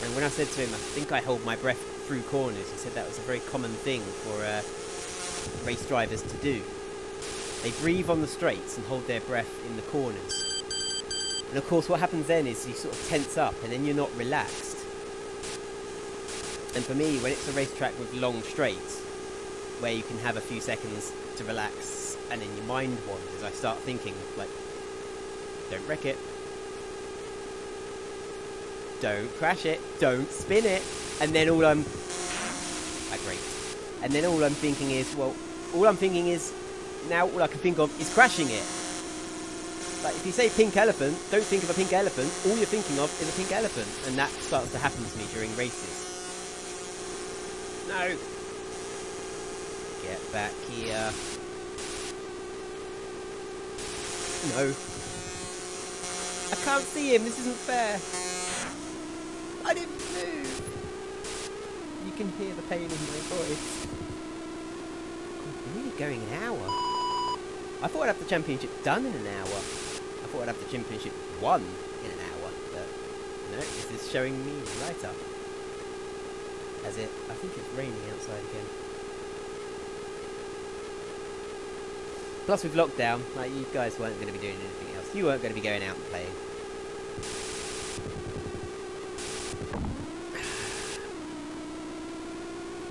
And when I said to him, I think I hold my breath through corners, he said that was a very common thing for race drivers to do. They breathe on the straights and hold their breath in the corners. And of course what happens then is you sort of tense up and then you're not relaxed. And for me, when it's a racetrack with long straights, where you can have a few seconds to relax and then your mind wanders, I start thinking, like, don't wreck it, don't crash it, don't spin it, and then all I'm... I break. And then all I'm thinking is, now all I can think of is crashing it. Like, if you say pink elephant, don't think of a pink elephant, all you're thinking of is a pink elephant, and that starts to happen to me during races. No! Get back here. No. I can't see him, this isn't fair. I didn't move. You can hear the pain in my voice. I'm really going an hour. I thought I'd have the championship done in an hour. I thought I'd have the championship won in an hour, but no, this is showing me right up. As it, I think it's raining outside again. Plus with lockdown, like, you guys weren't going to be doing anything else. You weren't going to be going out and playing.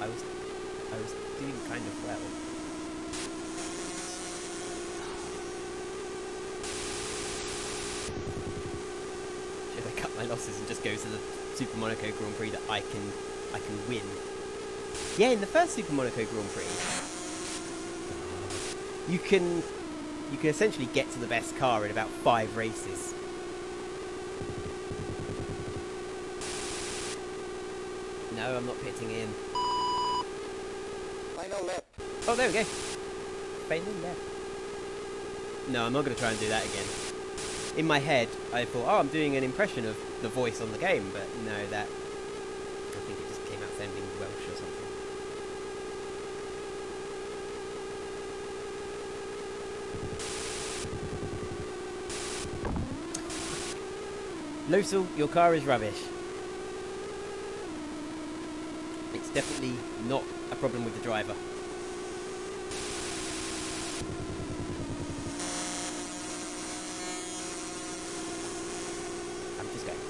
I was doing kind of well. Should I cut my losses and just go to the Super Monaco Grand Prix that I can win? Yeah, in the first Super Monaco Grand Prix, you can essentially get to the best car in about 5 races. No, I'm not pitting in. Final lap. Oh, there we go. Final lap. No, I'm not going to try and do that again. In my head, I thought, oh, I'm doing an impression of the voice on the game, but no, that... I think it just came out sounding Welsh or something. LOSEL, your car is rubbish. It's definitely not a problem with the driver.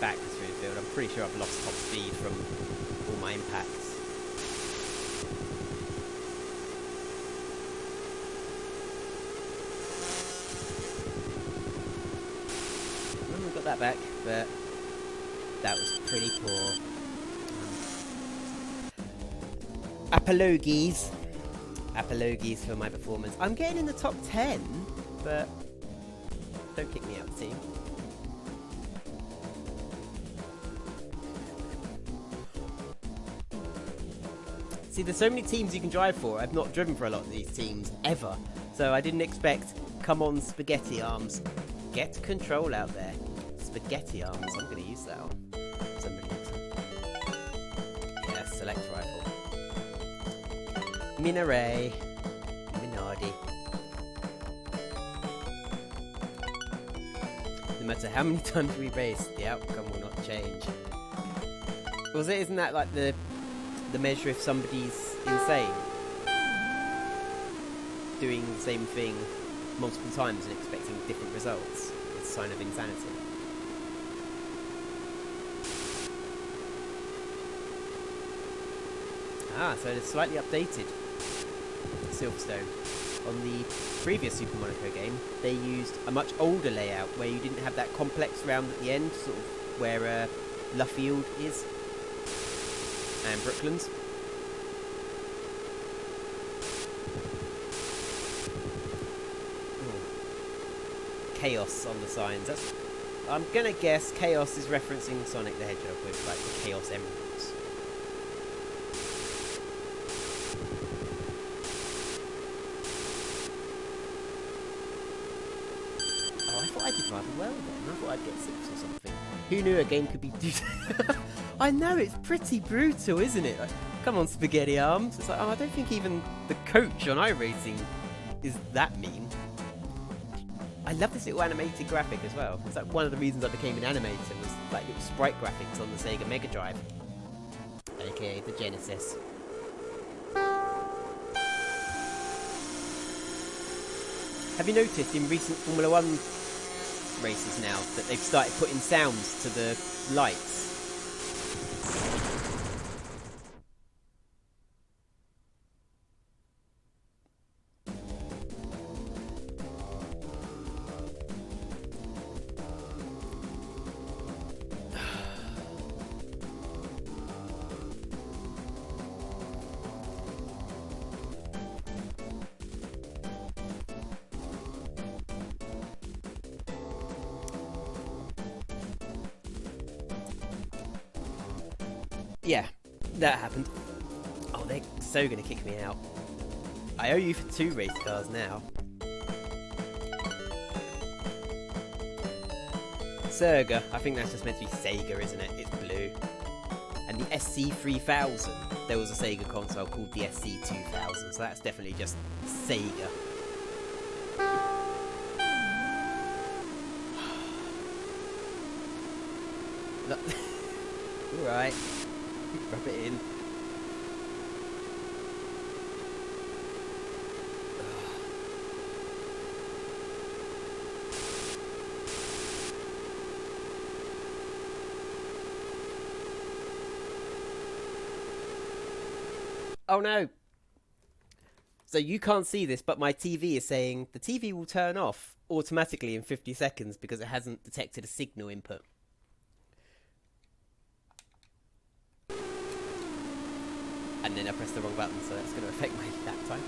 back through the field. I'm pretty sure I've lost top speed from all my impacts. Got that back, but that was pretty poor. Apologies for my performance. I'm getting in the top 10, but don't kick me out of the team. See, there's so many teams you can drive for. I've not driven for a lot of these teams ever, so I didn't expect. Come on, spaghetti arms, get control out there. Spaghetti arms. I'm going to use that on somebody else. Yeah, select rifle. MINARAE. MINARAE. No matter how many times we race, the outcome will not change. Isn't that like the measure if somebody's insane? Doing the same thing multiple times and expecting different results. It's a sign of insanity. Ah, so it's slightly updated Silverstone. On the previous Super Monaco game, they used a much older layout where you didn't have that complex round at the end, sort of where Luffield is and Brooklands. Ooh. Chaos on the signs. I'm gonna guess Chaos is referencing Sonic the Hedgehog with like the Chaos Emeralds. I did rather well then. I thought I'd get 6 or something. Who knew a game could be... I know, it's pretty brutal, isn't it? Like, come on, spaghetti arms. It's like, oh, I don't think even the coach on iRacing is that mean. I love this little animated graphic as well. It's like one of the reasons I became an animator was like little sprite graphics on the Sega Mega Drive. AKA the Genesis. Have you noticed in recent Formula 1 races now that they've started putting sounds to the lights? Yeah, that happened. Oh, they're so gonna kick me out. I owe you for 2 race cars now. Sega, I think that's just meant to be Sega, isn't it? It's blue. And the SC3000, there was a Sega console called the SC2000, so that's definitely just Sega. Alright. Rub it in. Oh no! So you can't see this, but my TV is saying the TV will turn off automatically in 50 seconds because it hasn't detected a signal input. And then I pressed the wrong button, so that's going to affect my lap time.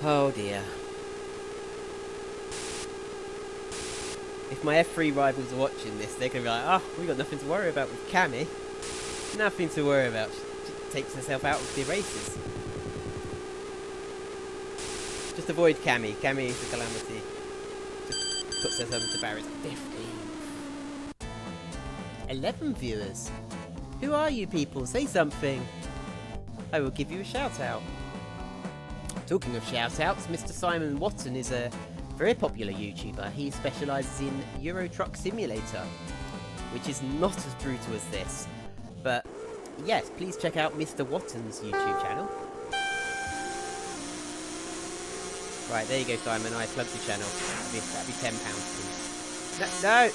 Oh dear. If my F3 rivals are watching this, they're going to be like, oh, we got nothing to worry about with Cammy. Nothing to worry about. She takes herself out of the races. Just avoid Cammy. Cammy is a calamity. Just puts herself into barriers. 15. 11 viewers. Who are you people? Say something. I will give you a shout out. Talking of shout outs, Mr. Simon Watson is a very popular YouTuber. He specialises in Euro Truck Simulator, which is not as brutal as this. But yes, please check out Mr. Watson's YouTube channel. Right, there you go, Simon. I plugged your channel. That'd be £10, please. No!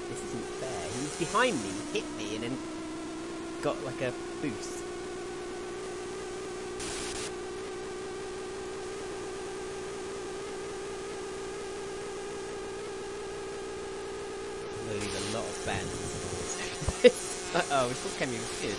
This isn't fair. He was behind me, hit me, and then got like a boost. I'm going to lose a lot of fans. Uh-oh, we thought Kemi was good.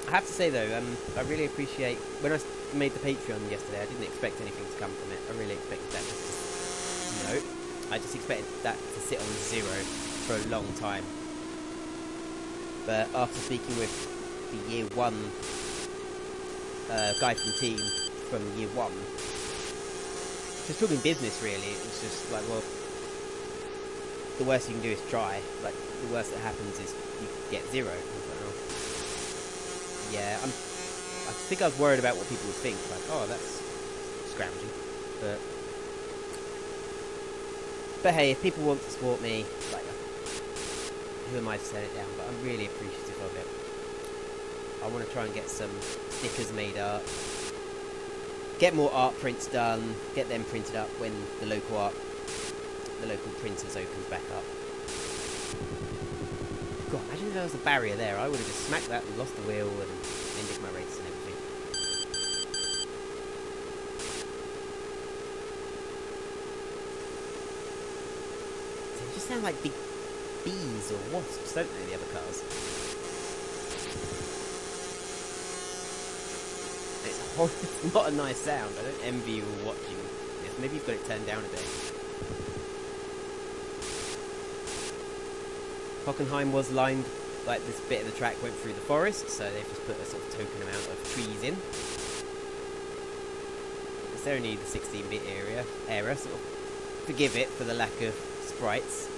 I have to say though, I really appreciate, when I made the Patreon yesterday, I didn't expect anything to come from it. I really expected that I just expected that to sit on 0 for a long time. But after speaking with the year 1 guy from team from year 1, just talking business really, it was just like, well, the worst you can do is try. Like, the worst that happens is you get 0. I was like, oh. Yeah, I think I was worried about what people would think, like, oh, that's scrounging. But hey, if people want to support me, like, who am I to set it down? But I'm really appreciative of it. I want to try and get some stickers made up, get more art prints done, get them printed up when the local printers opens back up. God, imagine if there was a barrier there. I would have just smacked that and lost the wheel and ended my race and everything. They just sound like big bees or wasps, don't they, the other cars? It's not a nice sound. I don't envy you all watching this. Maybe you've got it turned down a bit. Hockenheim was lined, like this bit of the track went through the forest, so they've just put a sort of token amount of trees in. It's only the 16-bit era, sort of forgive it for the lack of sprites.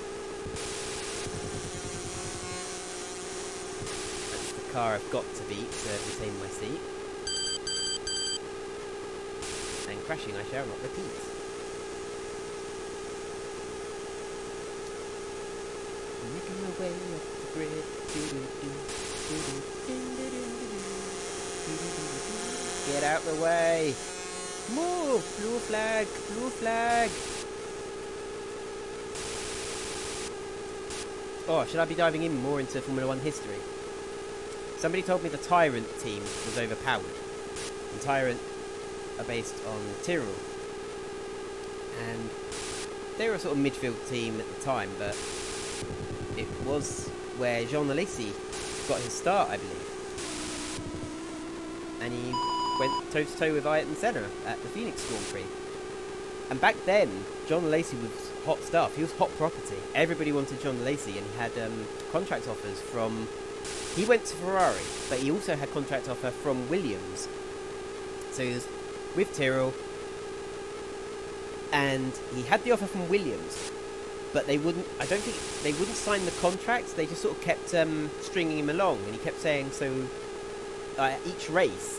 That's the car I've got to beat to retain my seat. And crashing I shall not repeat. Making my way up the grid. Get out the way. Move! Blue flag! Blue flag! Oh, should I be diving in more into Formula 1 history? Somebody told me the Tyrant team was overpowered. And Tyrant are based on Tyrrell. And they were a sort of midfield team at the time, but it was where Jean Alesi got his start, I believe. And he went toe-to-toe with Ayrton Senna at the Phoenix Grand Prix. And back then, John Alesi was hot stuff. He was hot property. Everybody wanted John Alesi, and he had contract offers from... He went to Ferrari, but he also had contract offer from Williams. So he was with Tyrrell, and he had the offer from Williams, but they wouldn't, I don't think, they wouldn't sign the contract. They just sort of kept stringing him along, and he kept saying, so, each race,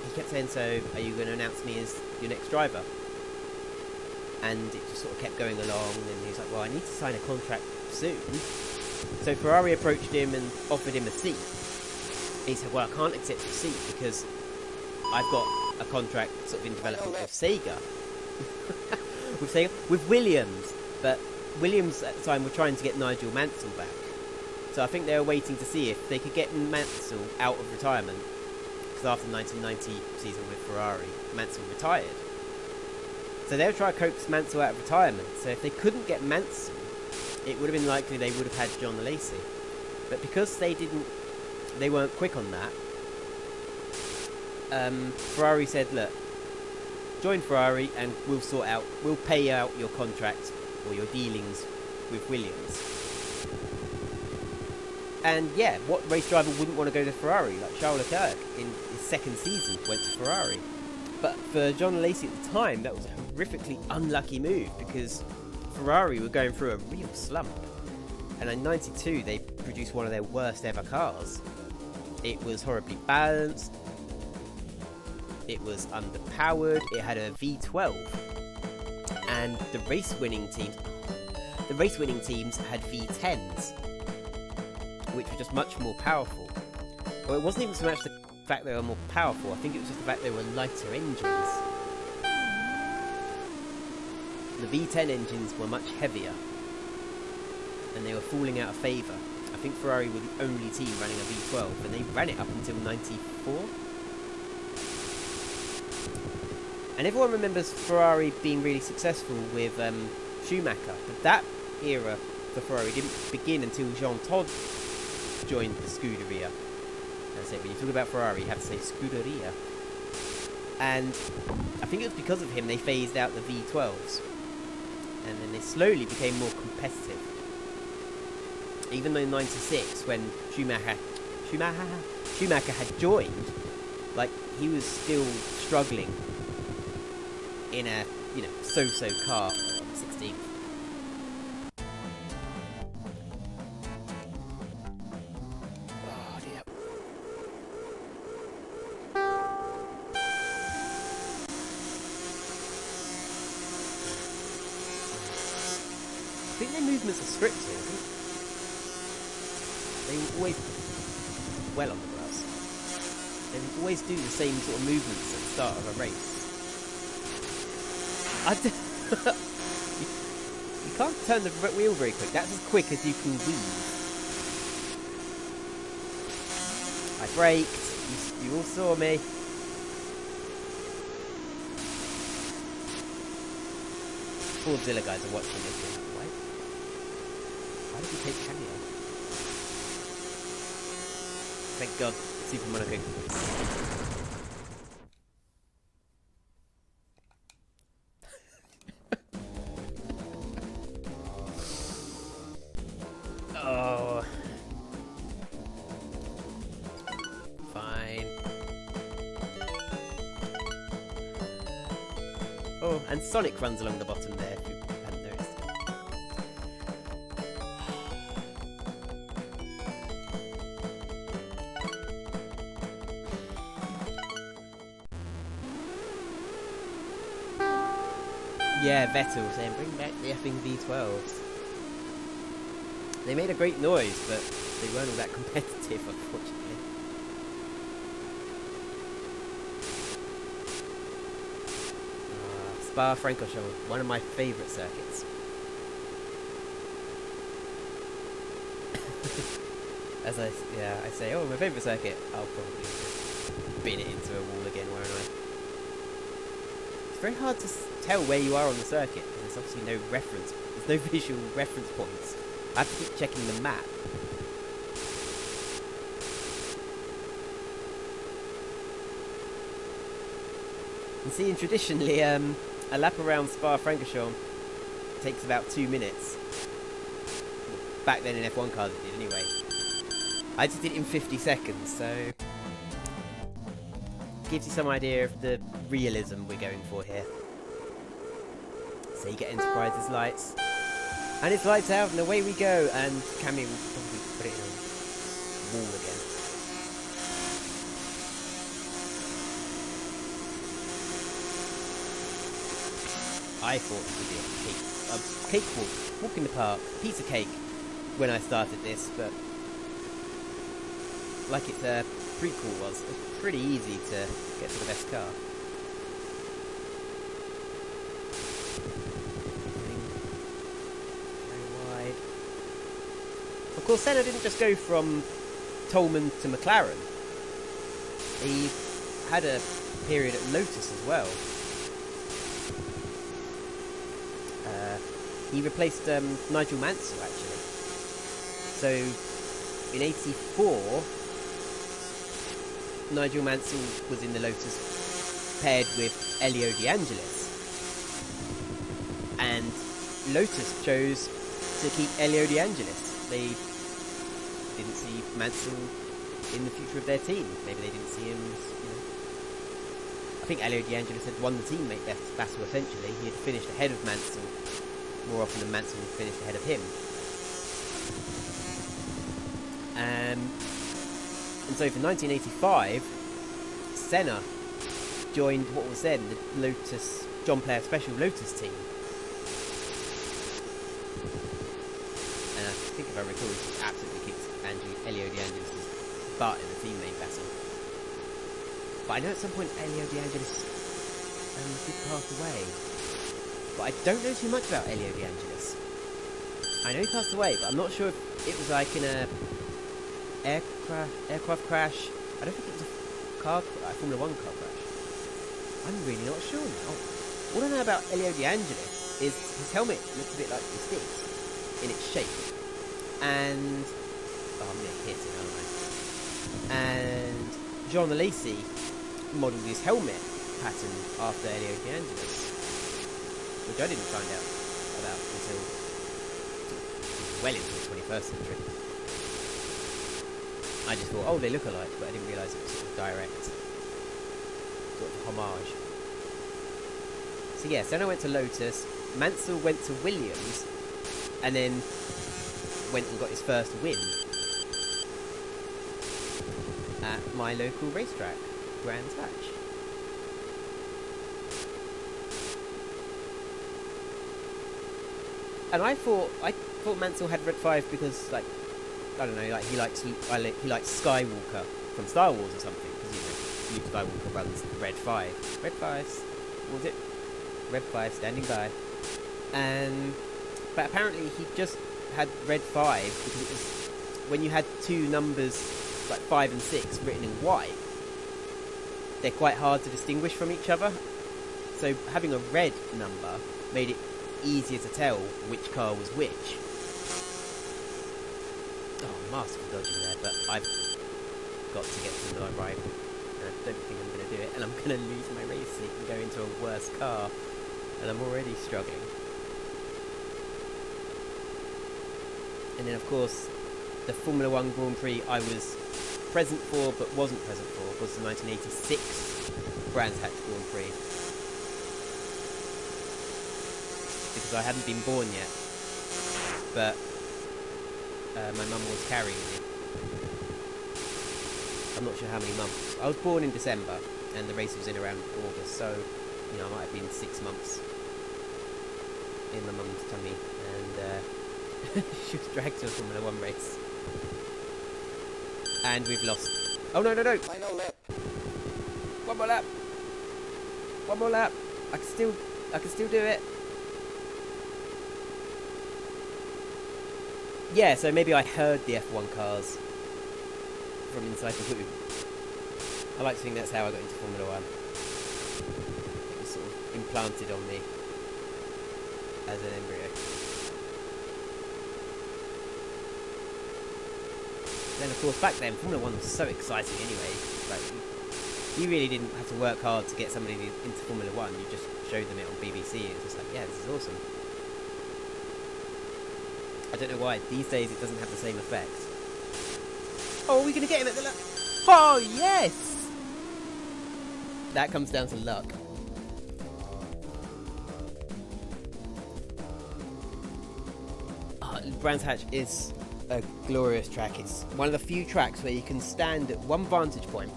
he kept saying, so, are you going to announce me as your next driver? And it just sort of kept going along, and he was like, well, I need to sign a contract soon. So Ferrari approached him and offered him a seat. And he said, well, I can't accept the seat because I've got a contract sort of in development with Sega. with Williams. But Williams at the time were trying to get Nigel Mansell back. So I think they were waiting to see if they could get Mansell out of retirement. Because after the 1990 season with Ferrari, Mansell retired. So they were trying to coax Mansell out of retirement. So if they couldn't get Mansell, it would have been likely they would have had John Alesi. But because they weren't quick on that, Ferrari said, look, join Ferrari and we'll pay out your contract or your dealings with Williams. And yeah, what race driver wouldn't want to go to Ferrari? Like Charles Leclerc in his second season went to Ferrari. But for John Alesi at the time, that was a horrifically unlucky move because Ferrari were going through a real slump. And in '92, they produced one of their worst ever cars. It was horribly balanced. It was underpowered. It had a V12. and the race-winning teams had V10s, which were just much more powerful. Well, it wasn't even so much the fact they were more powerful, I think it was just the fact they were lighter engines. The V10 engines were much heavier, and they were falling out of favour. I think Ferrari were the only team running a V12, and they ran it up until 94. And everyone remembers Ferrari being really successful with Schumacher, but that era for Ferrari didn't begin until Jean Todt joined the Scuderia. As I say, when you talk about Ferrari, you have to say Scuderia. And I think it was because of him they phased out the V12s, and then they slowly became more competitive. Even though in '96, when Schumacher had joined, like, he was still struggling in a, you know, so-so car on 16th. Oh dear. I think their movements are scripted. They always, well on the grass, they always do the same sort of movements at the start of a race. You can't turn the wheel very quick. That's as quick as you can weave. I braked. You all saw me. Fordzilla guys are watching this. Why did you take cameo? Thank God, Super Monaco. Oh. Fine. Oh, and Sonic runs along the bottom there, if you hadn't noticed. Yeah, Vettel saying, bring back the effing V12s. They made a great noise, but they weren't all that competitive, unfortunately. Spa-Francorchamps, one of my favourite circuits. As I say, oh, my favourite circuit, I'll probably just bin it into a wall again, won't I? It's very hard to tell where you are on the circuit, because there's obviously no reference, there's no visual reference points. I have to keep checking the map. And seeing traditionally, a lap around Spa-Francorchamps takes about 2 minutes. Back then in F1 cars it did anyway. I just did it in 50 seconds, so gives you some idea of the realism we're going for here. So you get Enterprise's lights. And it's lights out and away we go, and Cammy will probably put it in a wall again. I thought it would be a cake walk in the park, piece of cake when I started this, but like its prequel was, it's pretty easy to get to the best car. Of course, Senna didn't just go from Tolman to McLaren. He had a period at Lotus as well. He replaced Nigel Mansell, actually. So, in '84, Nigel Mansell was in the Lotus paired with Elio De Angelis. And Lotus chose to keep Elio De Angelis. They didn't see Mansell in the future of their team. Maybe they didn't see him as, you know. I think Elio De Angelis had won the teammate battle essentially. He had finished ahead of Mansell more often than Mansell had finished ahead of him. And so for 1985, Senna joined what was then the Lotus John Player Special Lotus team. Elio De Angelis' butt in the team name battle. But I know at some point Elio De Angelis did pass away. But I don't know too much about Elio De Angelis. I know he passed away, but I'm not sure if it was like in a aircraft crash. I don't think it was a Formula 1 car crash. I'm really not sure now. All I know about Elio De Angelis is his helmet looked a bit like the sticks in its shape. And oh, I'm gonna hit it, aren't I? And John Alesi modelled his helmet pattern after Elio De Angelis, which I didn't find out about until well into the 21st century. I just thought, oh, they look alike, but I didn't realise it was sort of direct, sort of homage. So yeah, Senna went to Lotus, Mansell went to Williams, and then went and got his first win at my local racetrack, Brands Hatch. And I thought Mansell had red 5 because, like, I don't know, like he likes Skywalker from Star Wars or something, because Luke Skywalker runs red 5. Red 5s, what was it? Red 5 standing by. But apparently he just had red 5 because it was when you had two numbers like 5 and 6 written in white, they're quite hard to distinguish from each other. So having a red number made it easier to tell which car was which. Oh, masterful dodging there, but I've got to get to my rival, and I don't think I'm going to do it, and I'm going to lose my race seat and go into a worse car, and I'm already struggling. And then of course the Formula 1 Grand Prix I was present for but wasn't present for was the 1986 Brands Hatch Grand Prix, because I hadn't been born yet, but my mum was carrying me. I'm not sure how many months. I was born in December and the race was in around August, so you know, I might have been 6 months in my mum's tummy, and she was dragged to a Formula 1 race. And we've lost. Oh no. Final lap. One more lap. One more lap. I can still do it. Yeah, so maybe I heard the F1 cars from inside the hood. I like to think that's how I got into Formula 1. It was sort of implanted on me as an embryo. Then of course back then Formula 1 was so exciting anyway. Like, you really didn't have to work hard to get somebody into Formula 1, you just showed them it on BBC and it was like, yeah, this is awesome. I don't know why, these days it doesn't have the same effect. Oh, are we going to get him at the Oh, yes! That comes down to luck. Brands Hatch is a glorious track. It's one of the few tracks where you can stand at one vantage point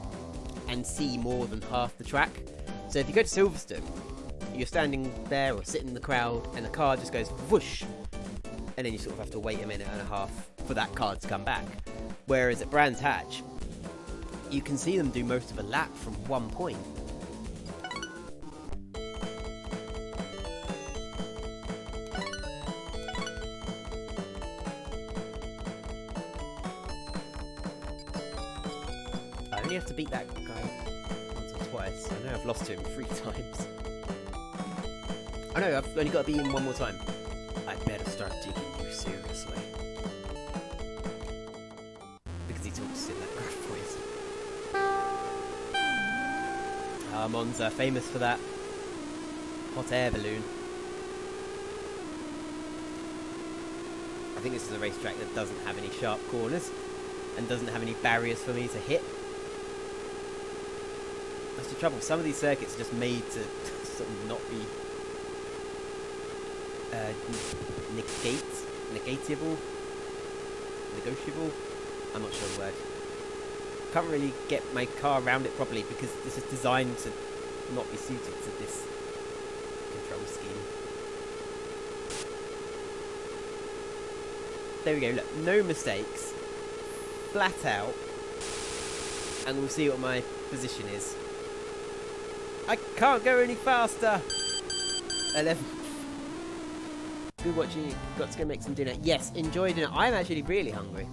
and see more than half the track. So if you go to Silverstone, you're standing there or sitting in the crowd and the car just goes whoosh, and then you sort of have to wait a minute and a half for that car to come back. Whereas at Brands Hatch, you can see them do most of a lap from one point. I only have to beat that guy once or twice. I know I've lost to him 3 times. I know, I've only got to beat him one more time. I'd better start taking you seriously. Because he talks in that gruff voice. Monza, famous for that hot air balloon. I think this is a racetrack that doesn't have any sharp corners and doesn't have any barriers for me to hit. That's the trouble. Some of these circuits are just made to sort of not be negotiable. I'm not sure the word. Can't really get my car around it properly because this is designed to not be suited to this control scheme. There we go. Look, no mistakes. flat out, and we'll see what my position is. I can't go any faster. 11. Good watching you. Got to go make some dinner. Yes, enjoy dinner. I'm actually really hungry.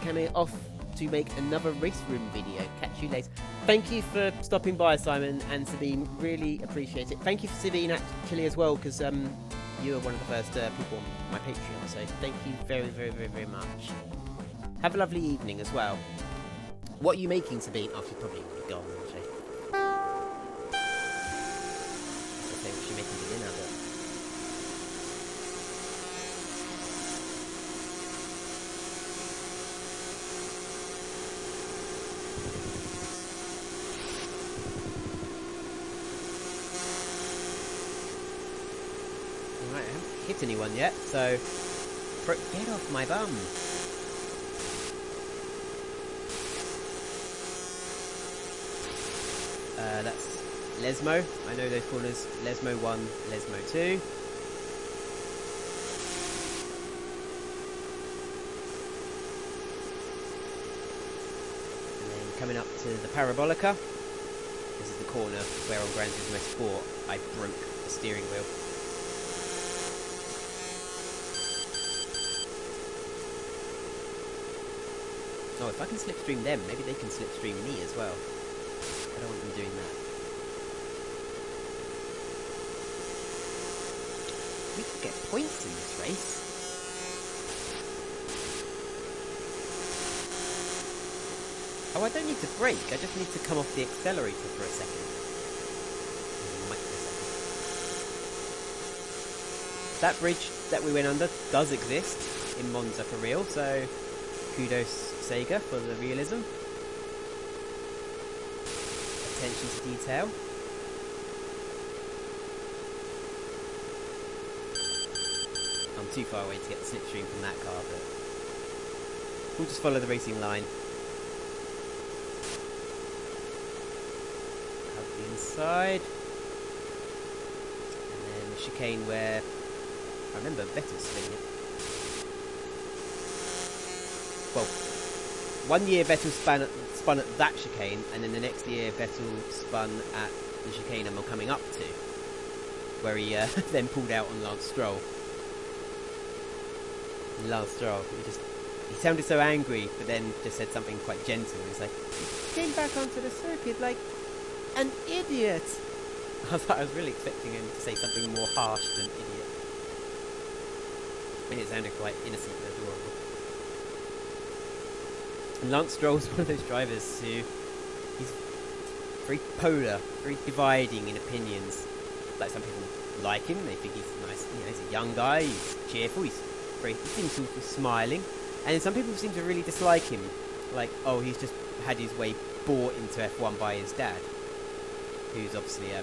Coming off to make another race room video. Catch you later. Thank you for stopping by, Simon and Sabine. Really appreciate it. Thank you for Sabine actually as well, because you were one of the first people on my Patreon. So thank you very, very, very, very much. Have a lovely evening as well. What are you making, Sabine? Oh, she's probably already gone, isn't she? I think she's making for dinner, but... Alright, I haven't hit anyone yet, so... Get off my bum! That's Lesmo. I know those corners. Lesmo 1, Lesmo 2. And then coming up to the Parabolica. This is the corner where on Gran Turismo Sport I broke the steering wheel. Oh, if I can slipstream them, maybe they can slipstream me as well. I don't want them doing that. We could get points in this race. Oh, I don't need to brake. I just need to come off the accelerator for a second. That bridge that we went under does exist in Monza for real, so kudos Sega for the realism. Attention to detail. I'm too far away to get the slipstream from that car, but we'll just follow the racing line. Have the inside. And then the chicane where I remember Vettel spinning it. Well, 1 year Vettel spun at that chicane, and then the next year Vettel spun at the chicane I'm coming up to, where he then pulled out on Lance Stroll. And Lance Stroll, he sounded so angry, but then just said something quite gentle. He's like, he came back onto the circuit like an idiot. I was really expecting him to say something more harsh than idiot. I mean, it sounded quite innocent and adorable. And Lance Stroll's one of those drivers who he's very polar, very dividing in opinions. Like, some people like him, they think he's nice, you know, he's a young guy, he's cheerful, he seems sort of smiling. And then some people seem to really dislike him, like, oh, he's just had his way bought into F1 by his dad, who's obviously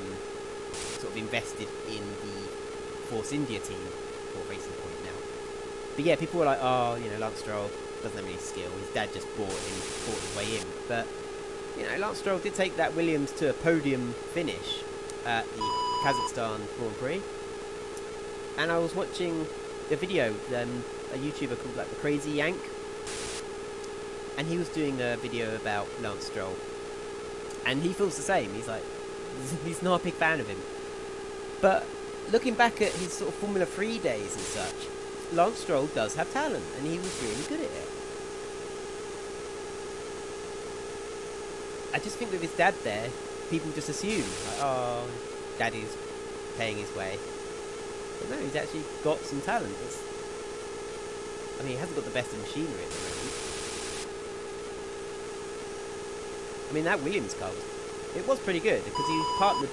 sort of invested in the Force India team, or Racing Point now. But yeah, people were like, oh, you know, Lance Stroll doesn't have any skill, his dad just bought his way in. But, you know, Lance Stroll did take that Williams to a podium finish at the Kazakhstan Grand Prix. And I was watching a video, a YouTuber called like the Crazy Yank, and he was doing a video about Lance Stroll, and he feels the same. He's like, he's not a big fan of him. But looking back at his sort of Formula 3 days and such, Lance Stroll does have talent, and he was really good at it. I just think with his dad there, people just assume, like, oh, daddy's paying his way. But no, he's actually got some talent. I mean, he hasn't got the best of machinery at the moment. I mean, that Williams car, it was pretty good, because he partnered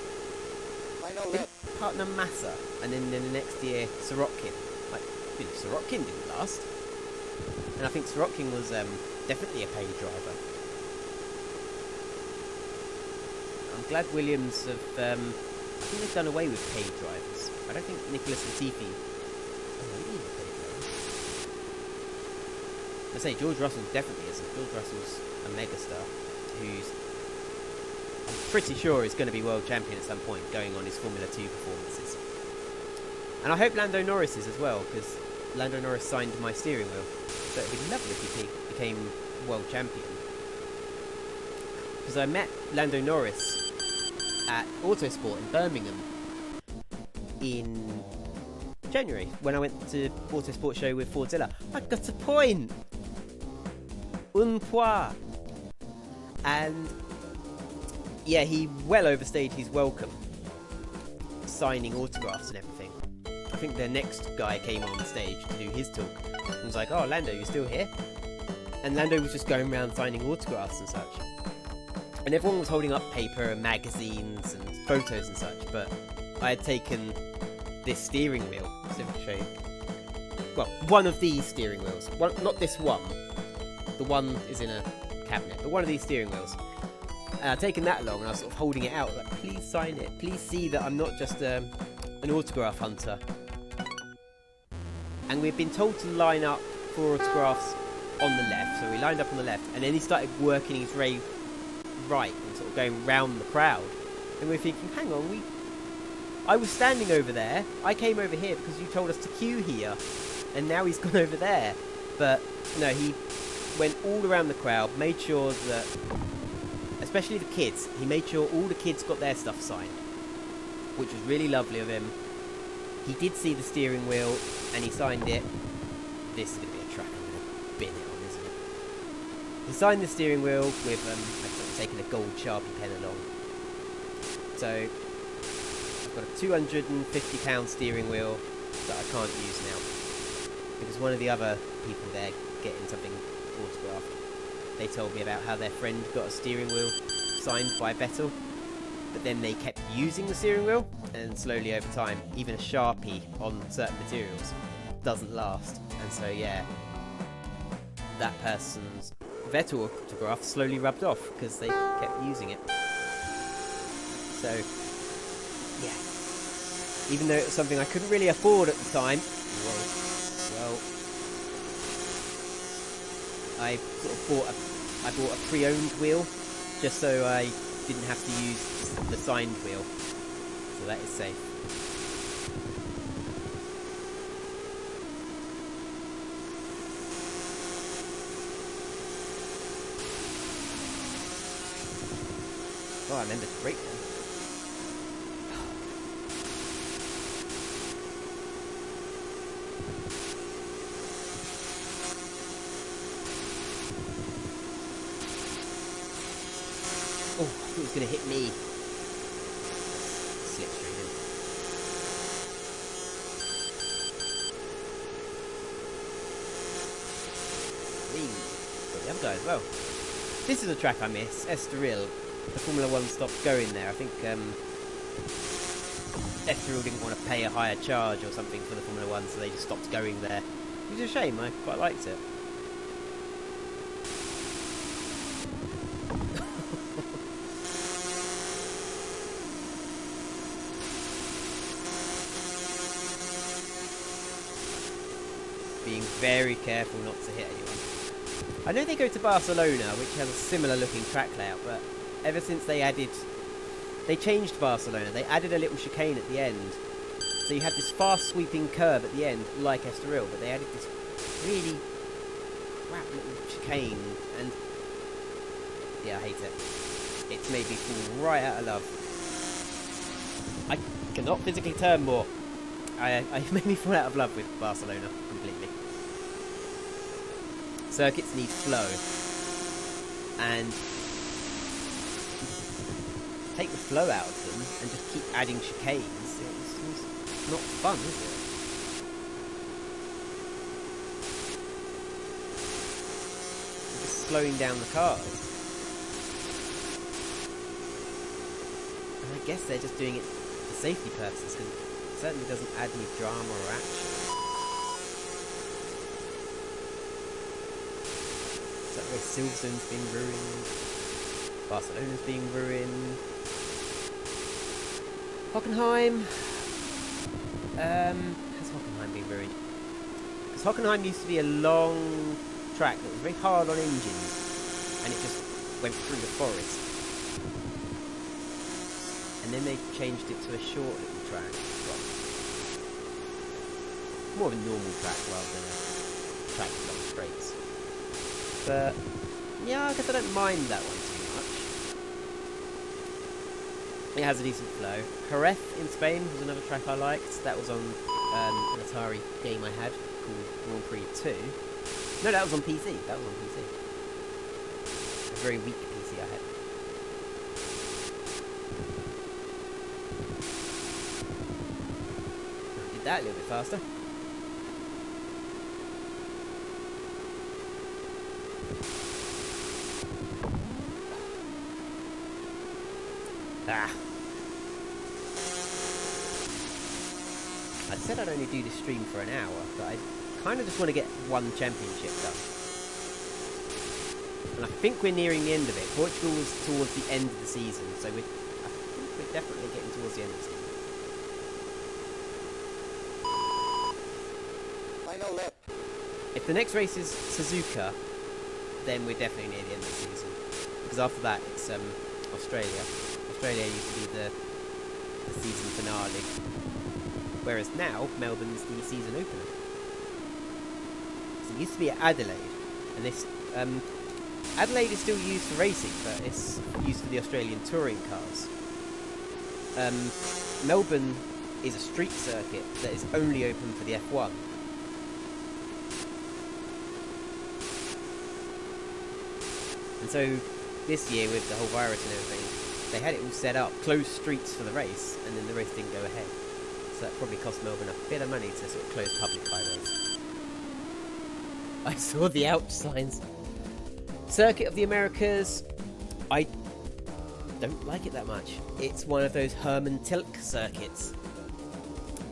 Massa, and then the next year, Sorokin. Like, you know, Sorokin didn't last. And I think Sorokin was definitely a paid driver. I'm glad Williams have, I think they've done away with paid drivers. I don't think Nicholas Latifi, maybe he's a paid driver. I say, George Russell definitely isn't. George Russell's a megastar, who's, I'm pretty sure is going to be world champion at some point, going on his Formula 2 performances. And I hope Lando Norris is as well, because Lando Norris signed my steering wheel. So it would be lovely if he became world champion. Because I met Lando Norris at Autosport in Birmingham in January when I went to Autosport show with Fordzilla. I got a point! Un point! And yeah, he well overstayed his welcome, signing autographs and everything. I think the next guy came on stage to do his talk and was like, "Oh, Lando, you still here?" And Lando was just going around signing autographs and such. And everyone was holding up paper and magazines and photos and such, but I had taken this steering wheel. So if I show you. Well, one of these steering wheels. Not this one. The one is in a cabinet, but one of these steering wheels. I'd taken that along and I was sort of holding it out, like, please sign it. Please see that I'm not just an autograph hunter. And we'd been told to line up for autographs on the left, so we lined up on the left, and then he started working his way right and sort of going round the crowd. And we're thinking, hang on, I was standing over there, I came over here because you told us to queue here, and now he's gone over there. But no, he went all around the crowd, made sure that, especially the kids, he made sure all the kids got their stuff signed, which was really lovely of him. He did see the steering wheel and he signed it. This is going to be a track I'm going to bin it on, isn't it? He signed the steering wheel with, I've sort of taken a gold Sharpie pen along. So, I've got a £250 steering wheel that I can't use now, because one of the other people there getting something autographed, they told me about how their friend got a steering wheel signed by Vettel, but then they kept using the steering wheel, and slowly over time, even a Sharpie on certain materials doesn't last. And so yeah, that person's Vettel autograph slowly rubbed off because they kept using it. So yeah, even though it was something I couldn't really afford at the time, well, I sort of bought a pre-owned wheel just so I didn't have to use the signed wheel. So that is safe. Oh, I remember to break them. Oh, I thought it was going to hit me. Slipstream in. Got the other guy as well. This is a track I miss, Estoril. The Formula 1 stopped going there. I think Estoril didn't want to pay a higher charge or something for the Formula 1, so they just stopped going there. Which is a shame, I quite liked it. Being very careful not to hit anyone. I know they go to Barcelona, which has a similar looking track layout, but ever since they changed Barcelona, they added a little chicane at the end. So you had this fast sweeping curve at the end, like Estoril, but they added this really crap little chicane, and yeah, I hate it. It's made me fall right out of love. I cannot physically turn more. It made me fall out of love with Barcelona completely. Circuits need flow, and take the flow out of them and just keep adding chicanes. It's not fun, is it? You're just slowing down the cars. And I guess they're just doing it for safety purposes, because it certainly doesn't add any drama or action. Silverstone's being ruined. Barcelona's being ruined. Hockenheim. Has Hockenheim been ruined? Because Hockenheim used to be a long track that was very hard on engines, and it just went through the forest. And then they changed it to a short little track. Well, more of a normal track rather than a track with long straights. But Yeah, I guess I don't mind that one too much. It has a decent flow. Jerez in Spain was another track I liked. That was on an Atari game I had called Grand Prix 2. No, that was on PC. That was on PC. A very weak PC I had. I did that a little bit faster. Ah. I said I'd only do this stream for an hour, but I kind of just want to get one championship done. And I think we're nearing the end of it. Portugal was towards the end of the season, so I think we're definitely getting towards the end of the season. Final lap. If the next race is Suzuka, then we're definitely near the end of the season. Because after that, it's Australia. Australia used to be the season finale. Whereas now, Melbourne's the season opener. So it used to be at Adelaide. And this Adelaide is still used for racing, but it's used for the Australian touring cars. Melbourne is a street circuit that is only open for the F1. And so this year, with the whole virus and everything, they had it all set up, closed streets for the race, and then the race didn't go ahead. So that probably cost Melbourne a bit of money to sort of close public highways. I saw the ouch signs. Circuit of the Americas, I don't like it that much. It's one of those Herman Tilke circuits.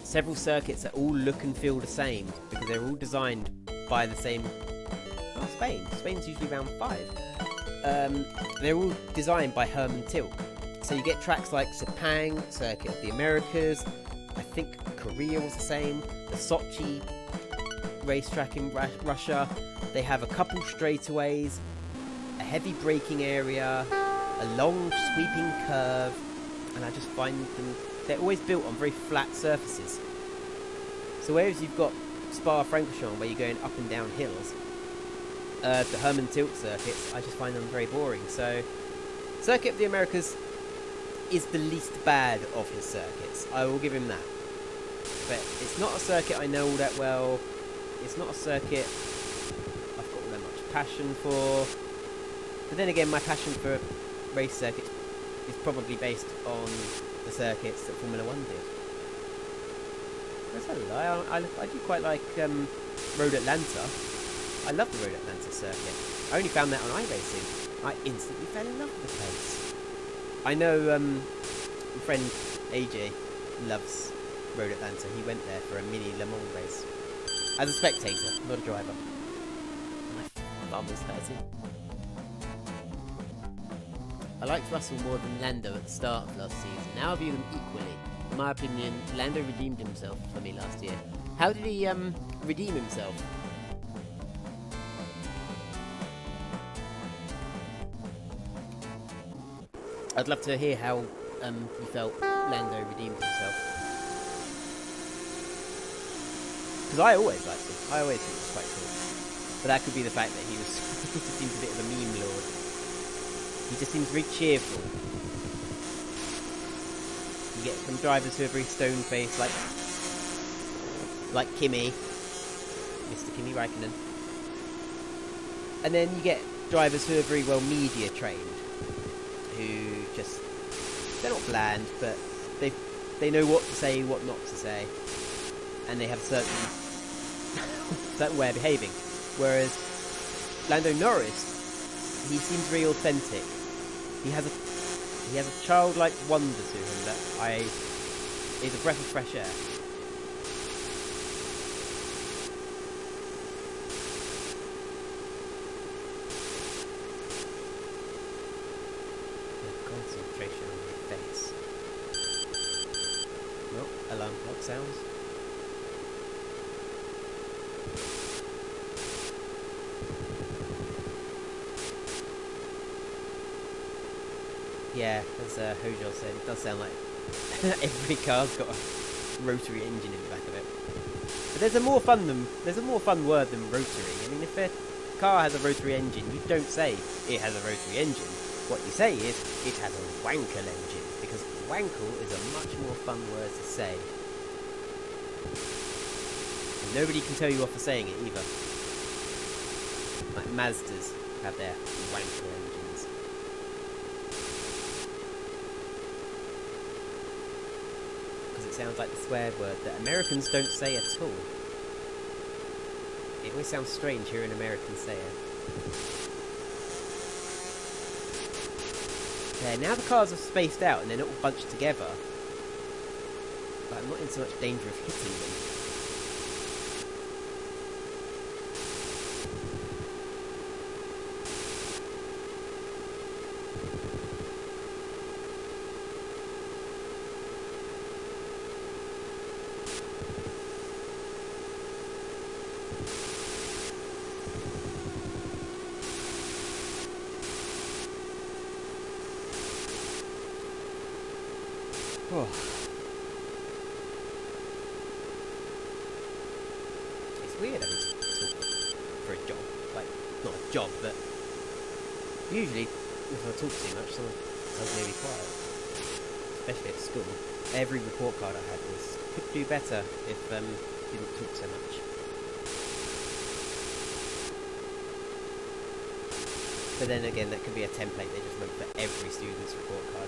Several circuits that all look and feel the same, because they're all designed by the same... Oh, Spain. Spain's usually round 5. They're all designed by Herman Tilke. So you get tracks like Sepang, Circuit of the Americas, I think Korea was the same, the Sochi racetrack in Russia. They have a couple straightaways, a heavy braking area, a long sweeping curve, and I just find them, they're always built on very flat surfaces. So whereas you've got Spa-Francorchamps where you're going up and down hills, the Herman Tilke circuits, I just find them very boring. So, Circuit of the Americas is the least bad of his circuits. I will give him that. But it's not a circuit I know all that well. It's not a circuit I've got all that much passion for. But then again, my passion for race circuits is probably based on the circuits that Formula 1 did. That's a lie. I do quite like Road Atlanta. I love the Road Atlanta circuit. I only found that on iRacing. I instantly fell in love with the place. I know my friend AJ loves Road Atlanta. He went there for a mini Le Mans race. As a spectator, not a driver. My bum was hurting. I liked Russell more than Lando at the start of last season. Now I view them equally. In my opinion, Lando redeemed himself for me last year. How did he redeem himself? I'd love to hear how you felt Lando redeemed himself. Because I always liked him. I always think it was quite cool. But that could be the fact that he just seems a bit of a meme lord. He just seems very cheerful. You get some drivers who are very stone-faced, like Kimi, Mr. Kimi Räikkönen. And then you get drivers who are very well media trained, who just, they're not bland, but they know what to say, what not to say, and they have a certain way of behaving. Whereas Lando Norris, he seems very authentic. He has a childlike wonder to him that is a breath of fresh air. Concentration on your face. Oh, alarm clock sounds. Yeah, as Hojol said, it does sound like every car's got a rotary engine in the back of it. But there's a more fun word than rotary. I mean, if car has a rotary engine, you don't say it has a rotary engine. What you say is it has a wankle engine, because wankle is a much more fun word to say. And nobody can tell you off for saying it either. Like Mazdas have their wankle engines. Because it sounds like the swear word that Americans don't say at all. It always sounds strange hearing Americans say it. Yeah, now the cars are spaced out and they're not all bunched together. But I'm not in so much danger of hitting them. Oh. It's weird having to talk for a job. Like, not a job, but usually if I talk too much, someone tells me to be quiet. Especially at school. Every report card I had was, could do better if didn't talk so much. But then again, that could be a template they just wrote for every student's report card.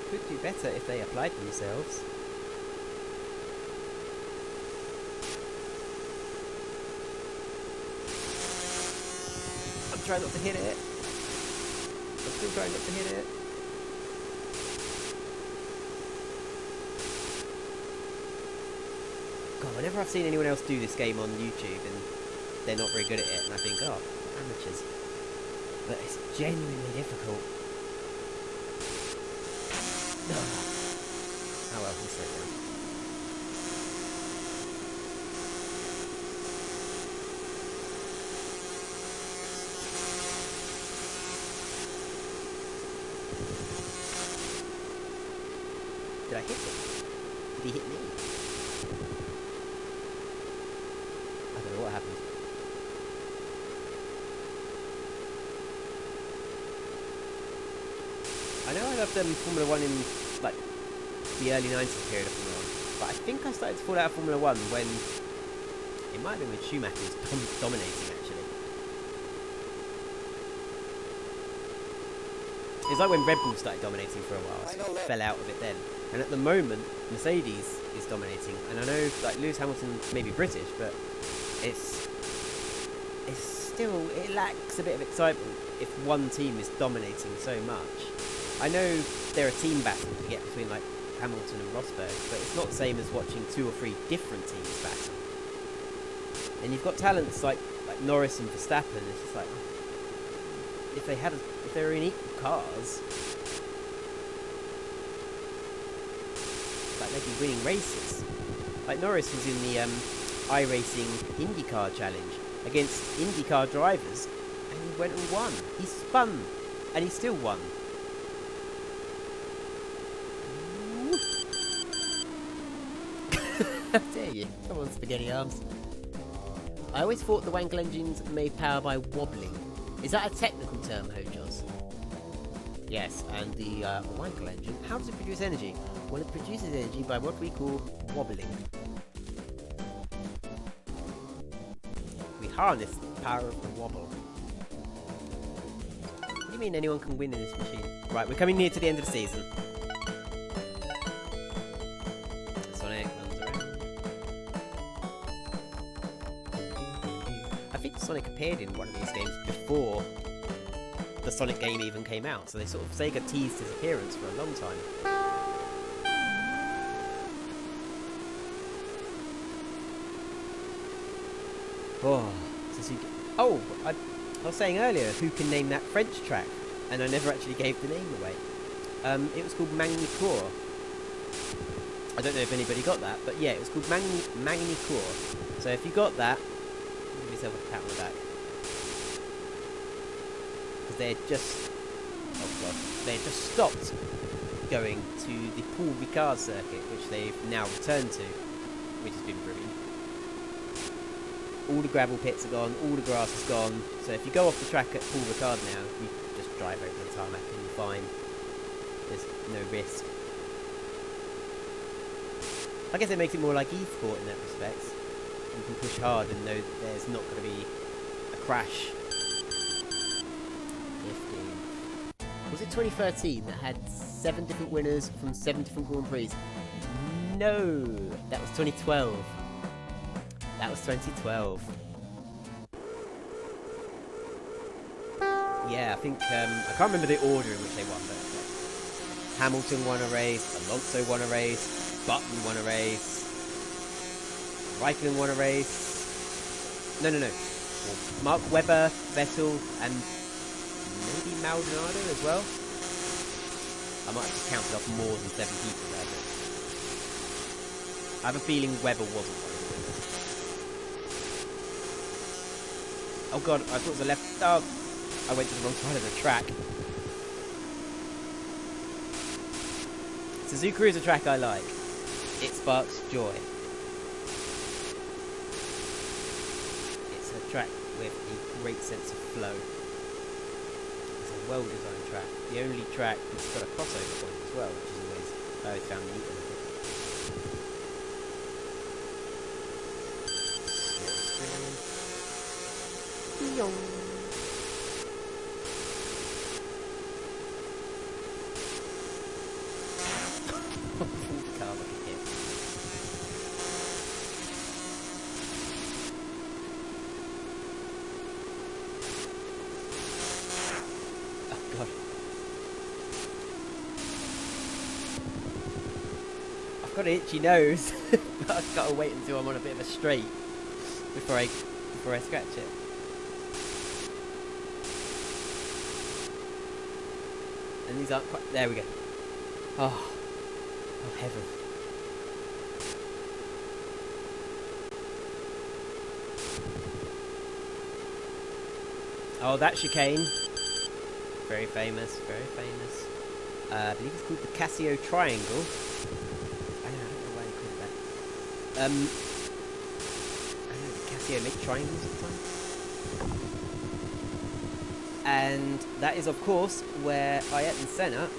Could do better if they applied themselves. I'm trying not to hit it. I'm still trying not to hit it. God, whenever I've seen anyone else do this game on YouTube and they're not very good at it, and I think, oh, amateurs. But it's genuinely difficult. Oh well, we'll slow down. Did I hit him? Did he hit me? I don't know what happened. I know I loved Formula 1 in, like, the early 90s period of Formula 1, but I think I started to fall out of Formula 1 when, it might have been when Schumacher was dominating, actually. It's like when Red Bull started dominating for a while, so I fell out of it then. And at the moment, Mercedes is dominating, and I know, like, Lewis Hamilton may be British, but it's still, it lacks a bit of excitement if one team is dominating so much. I know they're a team battle to get between, like, Hamilton and Rosberg, but it's not the same as watching 2 or 3 different teams battle. And you've got talents like Norris and Verstappen. It's just like, if they were in equal cars, like, they'd be winning races. Like, Norris was in the iRacing IndyCar challenge against IndyCar drivers, and he went and won. He spun, and he still won. How dare you? Come on, spaghetti arms. I always thought the wankle engines made power by wobbling. Is that a technical term, Hojos? Yes, and the wankle engine, how does it produce energy? Well, it produces energy by what we call wobbling. We harness the power of the wobble. What do you mean anyone can win in this machine? Right, we're coming near to the end of the season. Sonic appeared in one of these games before the Sonic game even came out, so Sega teased his appearance for a long time. Oh, I was saying earlier, who can name that French track? And I never actually gave the name away. It was called Magny-Cours. I don't know if anybody got that, but yeah, it was called Magny-Cours. So if you got that, give yourself a pat on the back. Because they had just stopped going to the Paul Ricard circuit, which they've now returned to, which has been ruined. all the gravel pits are gone, all the grass is gone. So if you go off the track at Paul Ricard now, you just drive over the tarmac and you're fine. There's no risk. I guess it makes it more like e-sport in that respect. You can push hard and know that there's not going to be a crash. 15. Was it 2013 that had 7 different winners from 7 different Grand Prix? No, that was 2012. That was 2012. Yeah, I think, I can't remember the order in which they won, but Hamilton won a race, Alonso won a race, Button won a race, Raikkonen won a race, no, Mark Webber, Vettel, and maybe Maldonado as well. I might have just counted off more than 7 people there, but I have a feeling Webber wasn't one of the winners. Oh god, I thought it was a left. Oh, I went to the wrong side of the track. Suzuka is a track I like. It sparks joy. It's a track with a great sense of flow. It's a well-designed track. The only track that's got a crossover point as well, which is always, I always found neat. I've got an itchy nose, but I've got to wait until I'm on a bit of a straight before I scratch it. And these aren't quite... There we go. Oh heaven. Oh, that chicane. Very famous, very famous. I believe it's called the Casio Triangle. I don't know why they call it that. I don't know, the Casio make triangles at the time? And that is, of course, where Ayrton Senna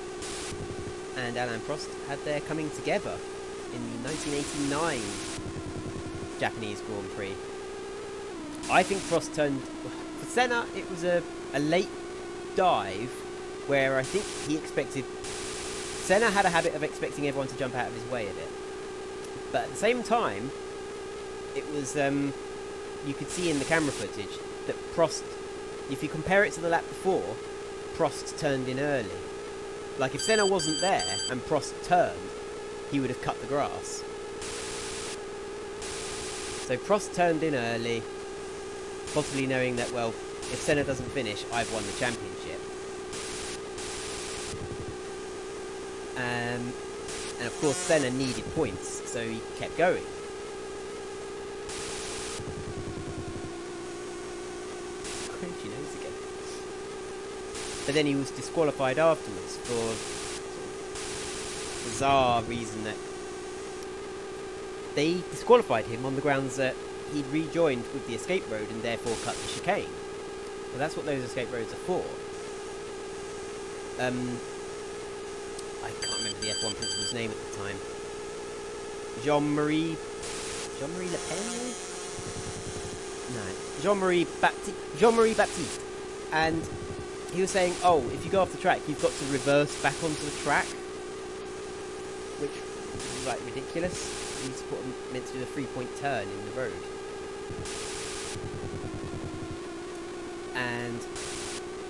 and Alain Prost had their coming together in the 1989 Japanese Grand Prix. I think Prost turned... For Senna, it was a late dive where I think he expected... Senna had a habit of expecting everyone to jump out of his way a bit. But at the same time, it was... you could see in the camera footage that Prost... If you compare it to the lap before, Prost turned in early. Like, if Senna wasn't there and Prost turned, he would have cut the grass. So Prost turned in early, possibly knowing that, well, if Senna doesn't finish, I've won the championship. And of course, Senna needed points, so he kept going. But then he was disqualified afterwards for sort of bizarre reason that they disqualified him on the grounds that he'd rejoined with the escape road and therefore cut the chicane. Well, that's what those escape roads are for. I can't remember the F1 principal's name at the time. Jean-Marie Le Pen? No, Jean-Marie Baptiste. And he was saying, oh, if you go off the track, you've got to reverse back onto the track. Which is, like, ridiculous. He's meant to do the 3-point turn in the road. And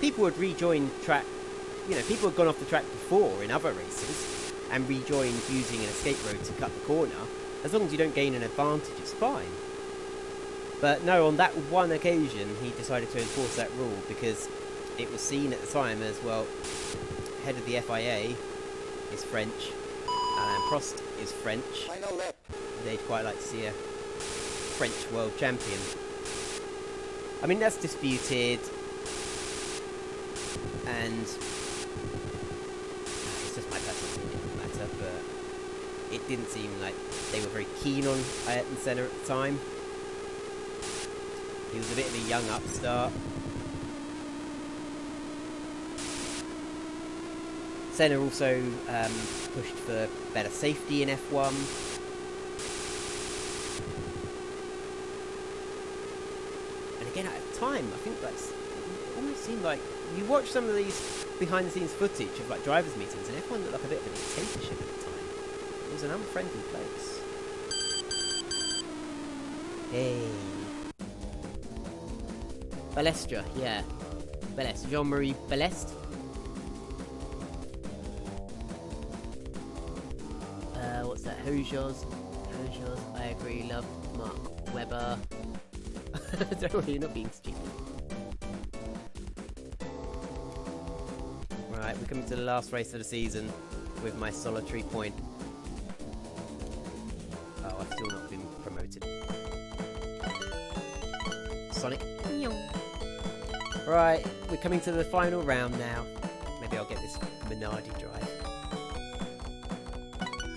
people would rejoin track... You know, people had gone off the track before in other races and rejoined using an escape road to cut the corner. As long as you don't gain an advantage, it's fine. But no, on that one occasion, he decided to enforce that rule because it was seen at the time as, well, head of the FIA is French, Alain Prost is French. They'd quite like to see a French world champion. I mean, that's disputed, and it's just my personal opinion on the matter, but it didn't seem like they were very keen on Ayrton Senna at the time. He was a bit of a young upstart. Senna also pushed for better safety in F1. And again, at the time, I think it almost seemed like you watch some of these behind-the-scenes footage of like drivers' meetings, and F1 looked like a bit of a dictatorship at the time. It was an unfriendly place. Hey. Balestra, yeah. Balestre. Jean-Marie Balestre. What's that? Hoosiers. I agree, love. Mark Webber. Don't worry, you're not being stupid. Right, we're coming to the last race of the season with my solitary point. Oh, I've still not been promoted. Sonic. Right, we're coming to the final round now. Maybe I'll get this MINARAE drive.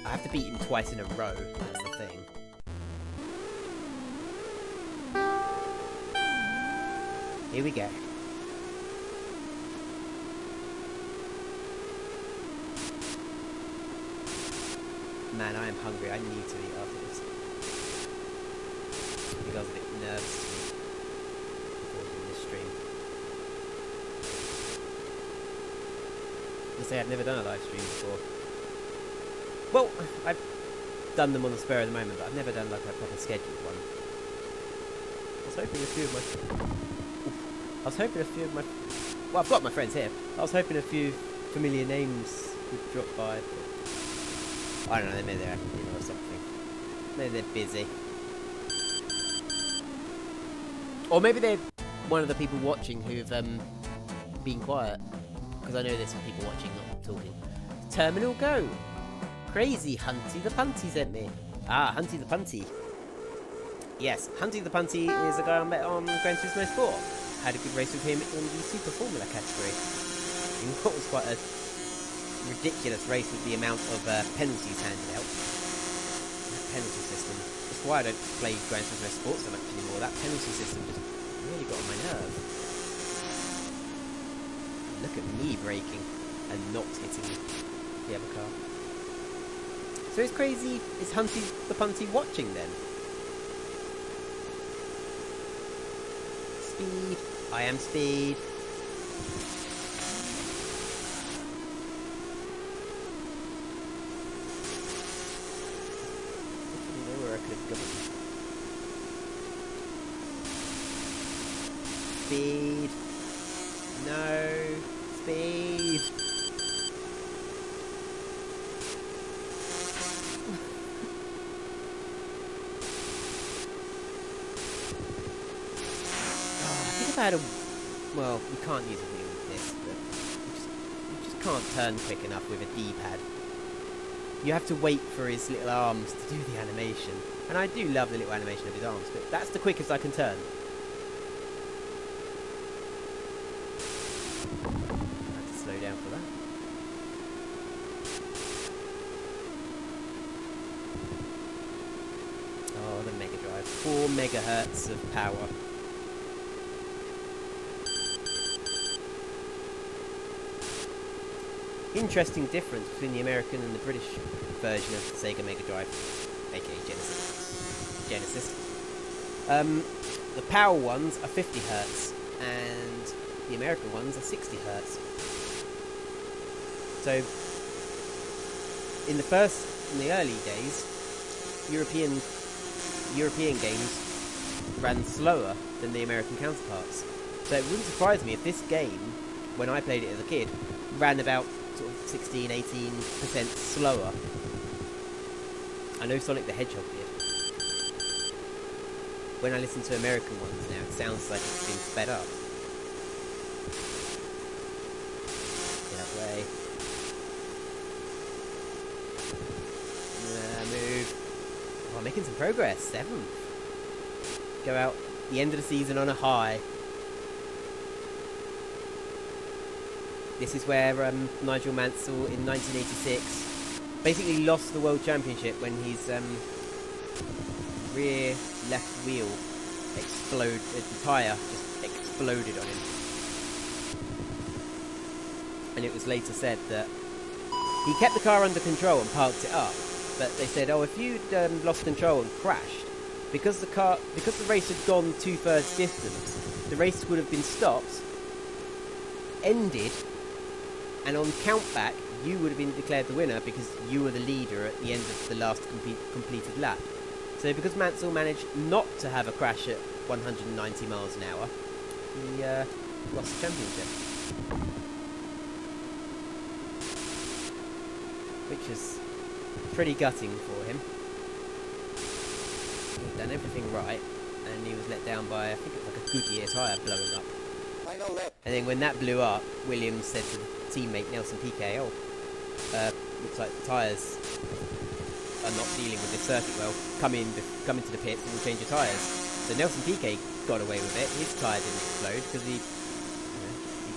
I have to beat him twice in a row, that's the thing. Here we go. Man, I am hungry. I need to eat after this. I think I was a bit nervous before doing this stream. I say I've never done a live stream before. Well, I've done them on the spur of the moment, but I've never done like a proper scheduled one. I was hoping a few of my... Well, I've got my friends here. I was hoping a few familiar names would drop by, but I don't know, maybe they're having dinner or something. Maybe they're busy. Or maybe they're one of the people watching who've been quiet. Because I know there's some people watching, not talking. Terminal Go! Crazy Hunty the Punty sent me. Ah, Hunty the Punty. Yes, Hunty the Punty is a guy I met on Gran Turismo Sport. Had a good race with him in the Super Formula category. In what was quite a ridiculous race with the amount of penalties handed out. That penalty system. That's why I don't play Gran Turismo Sport so much anymore. That penalty system just really got on my nerves. Look at me braking and not hitting the other car. So is Crazy, is Hunty the Punty watching then? Speed. I am Speed. I don't know where I could have gone. Speed. No. Speed. Well, we can't use a wheel with this, but you just can't turn quick enough with a D-pad. You have to wait for his little arms to do the animation. And I do love the little animation of his arms, but that's the quickest I can turn. I have to slow down for that. Oh, the Mega Drive. 4 megahertz of power. Interesting difference between the American and the British version of the Sega Mega Drive, aka Genesis. The power ones are 50 Hz and the American ones are 60 Hz. So, in the early days, European games ran slower than the American counterparts. So it wouldn't surprise me if this game, when I played it as a kid, ran about sort of 16-18% slower. I know Sonic the Hedgehog did. When I listen to American ones now, it sounds like it's been sped up. Get out of the way. Move. Oh, I'm making some progress. 7th. Go out the end of the season on a high. This is where Nigel Mansell in 1986 basically lost the World Championship when his rear left wheel the tyre just exploded on him. And it was later said that he kept the car under control and parked it up, but they said, oh, if you'd lost control and crashed, because the race had gone 2/3 distance, the race would have been stopped, ended, and on countback you would have been declared the winner because you were the leader at the end of the last completed lap. So because Mansell managed not to have a crash at 190 miles an hour, he lost the championship. Which is pretty gutting for him. He'd done everything right, and he was let down by, I think it was like a Goodyear tyre blowing up. And then when that blew up, Williams said to the teammate Nelson Piquet, oh, looks like the tyres are not dealing with this circuit well. Come into the pits and we'll change your tyres. So Nelson Piquet got away with it. His tyre didn't explode because he'd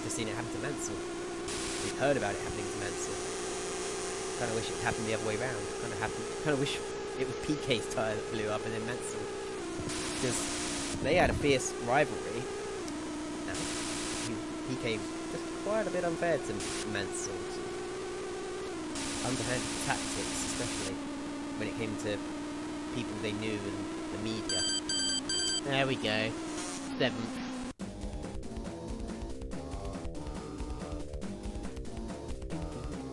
just seen it happen to Mansell. He'd heard about it happening to Mansell. Kind of wish it happened the other way round. Kind of wish it was Piquet's tyre that blew up and then Mansell. Because they had a fierce rivalry. Now, Piquet was just quite a bit unfair to Mansell. Underhanded tactics, especially when it came to people they knew and the media. There we go. 7th.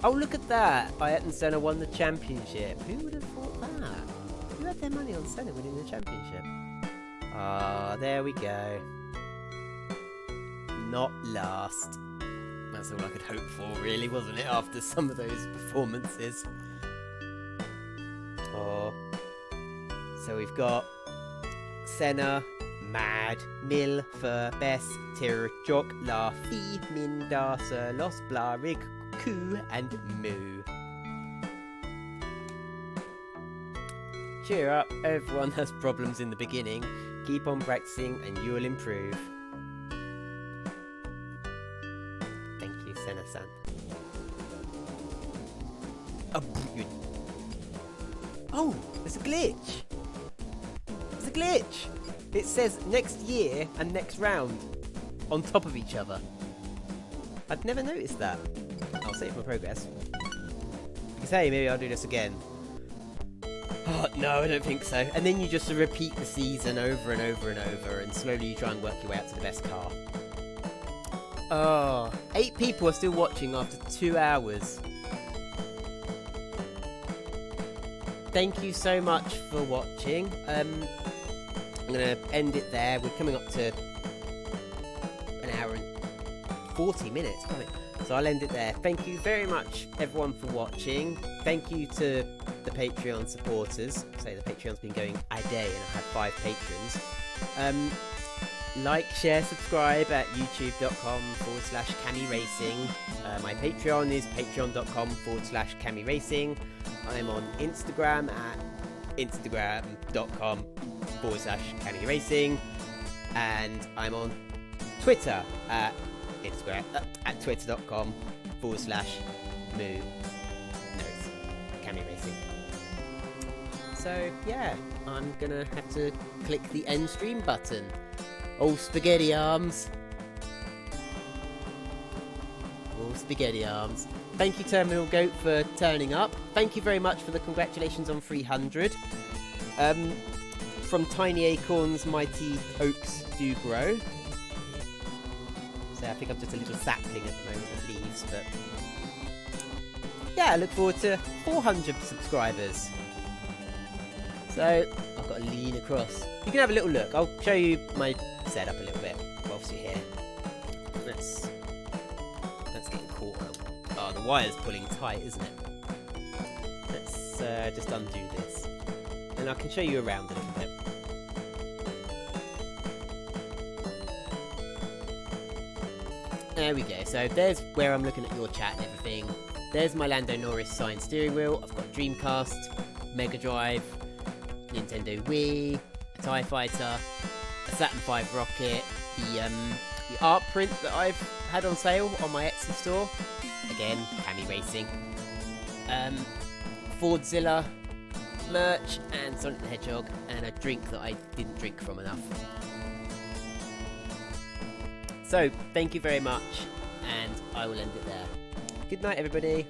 Oh, look at that! Ayrton Senna won the championship. Who would have thought that? Who had their money on Senna winning the championship? Ah, there we go. Not last. That's all I could hope for, really, wasn't it, after some of those performances? Oh. So we've got Senna, Mad, Mil, Fur, Bess, Tir, Jock, La, Fi, Min, Da, Sir, Los, Bla, Rig, Ku, and Moo. Cheer up, everyone has problems in the beginning. Keep on practicing and you'll improve. Thank you, Senna-san. Oh, there's a glitch! There's a glitch! It says next year and next round on top of each other. I'd never noticed that. I'll save my progress. Because hey, maybe I'll do this again. Oh, no, I don't think so. And then you just repeat the season over and over and over, and slowly you try and work your way out to the best car. Oh, 8 people are still watching after 2 hours. Thank you so much for watching. I'm going to end it there. We're coming up to an hour and 40 minutes, aren't we? So I'll end it there. Thank you very much, everyone, for watching. Thank you to the Patreon supporters. So the Patreon's been going a day, and I have 5 patrons. Like, share, subscribe at youtube.com/CamiRacing. My Patreon is patreon.com/CamiRacing. I'm on Instagram at instagram.com/CamiRacing. And I'm on Twitter at twitter.com/moo. No, it's CamiRacing. So yeah, I'm gonna have to click the end stream button. Oh, spaghetti arms. Oh, spaghetti arms. Thank you, Terminal Goat, for turning up. Thank you very much for the congratulations on 300. From tiny acorns, mighty oaks do grow. So I think I'm just a little sapling at the moment with leaves, but yeah, I look forward to 400 subscribers. So I've got to lean across. You can have a little look. I'll show you my setup a little bit whilst you're here. That's getting caught up. Oh, the wire's pulling tight, isn't it? Let's just undo this, and I can show you around a little bit. There we go. So there's where I'm looking at your chat and everything. There's my Lando Norris signed steering wheel. I've got Dreamcast, Mega Drive, Nintendo Wii, a TIE Fighter, a Saturn V rocket, the art print that I've had on sale on my Etsy store. Again, CamiRacing. Fordzilla, merch and Sonic the Hedgehog and a drink that I didn't drink from enough. So, thank you very much, and I will end it there. Good night, everybody.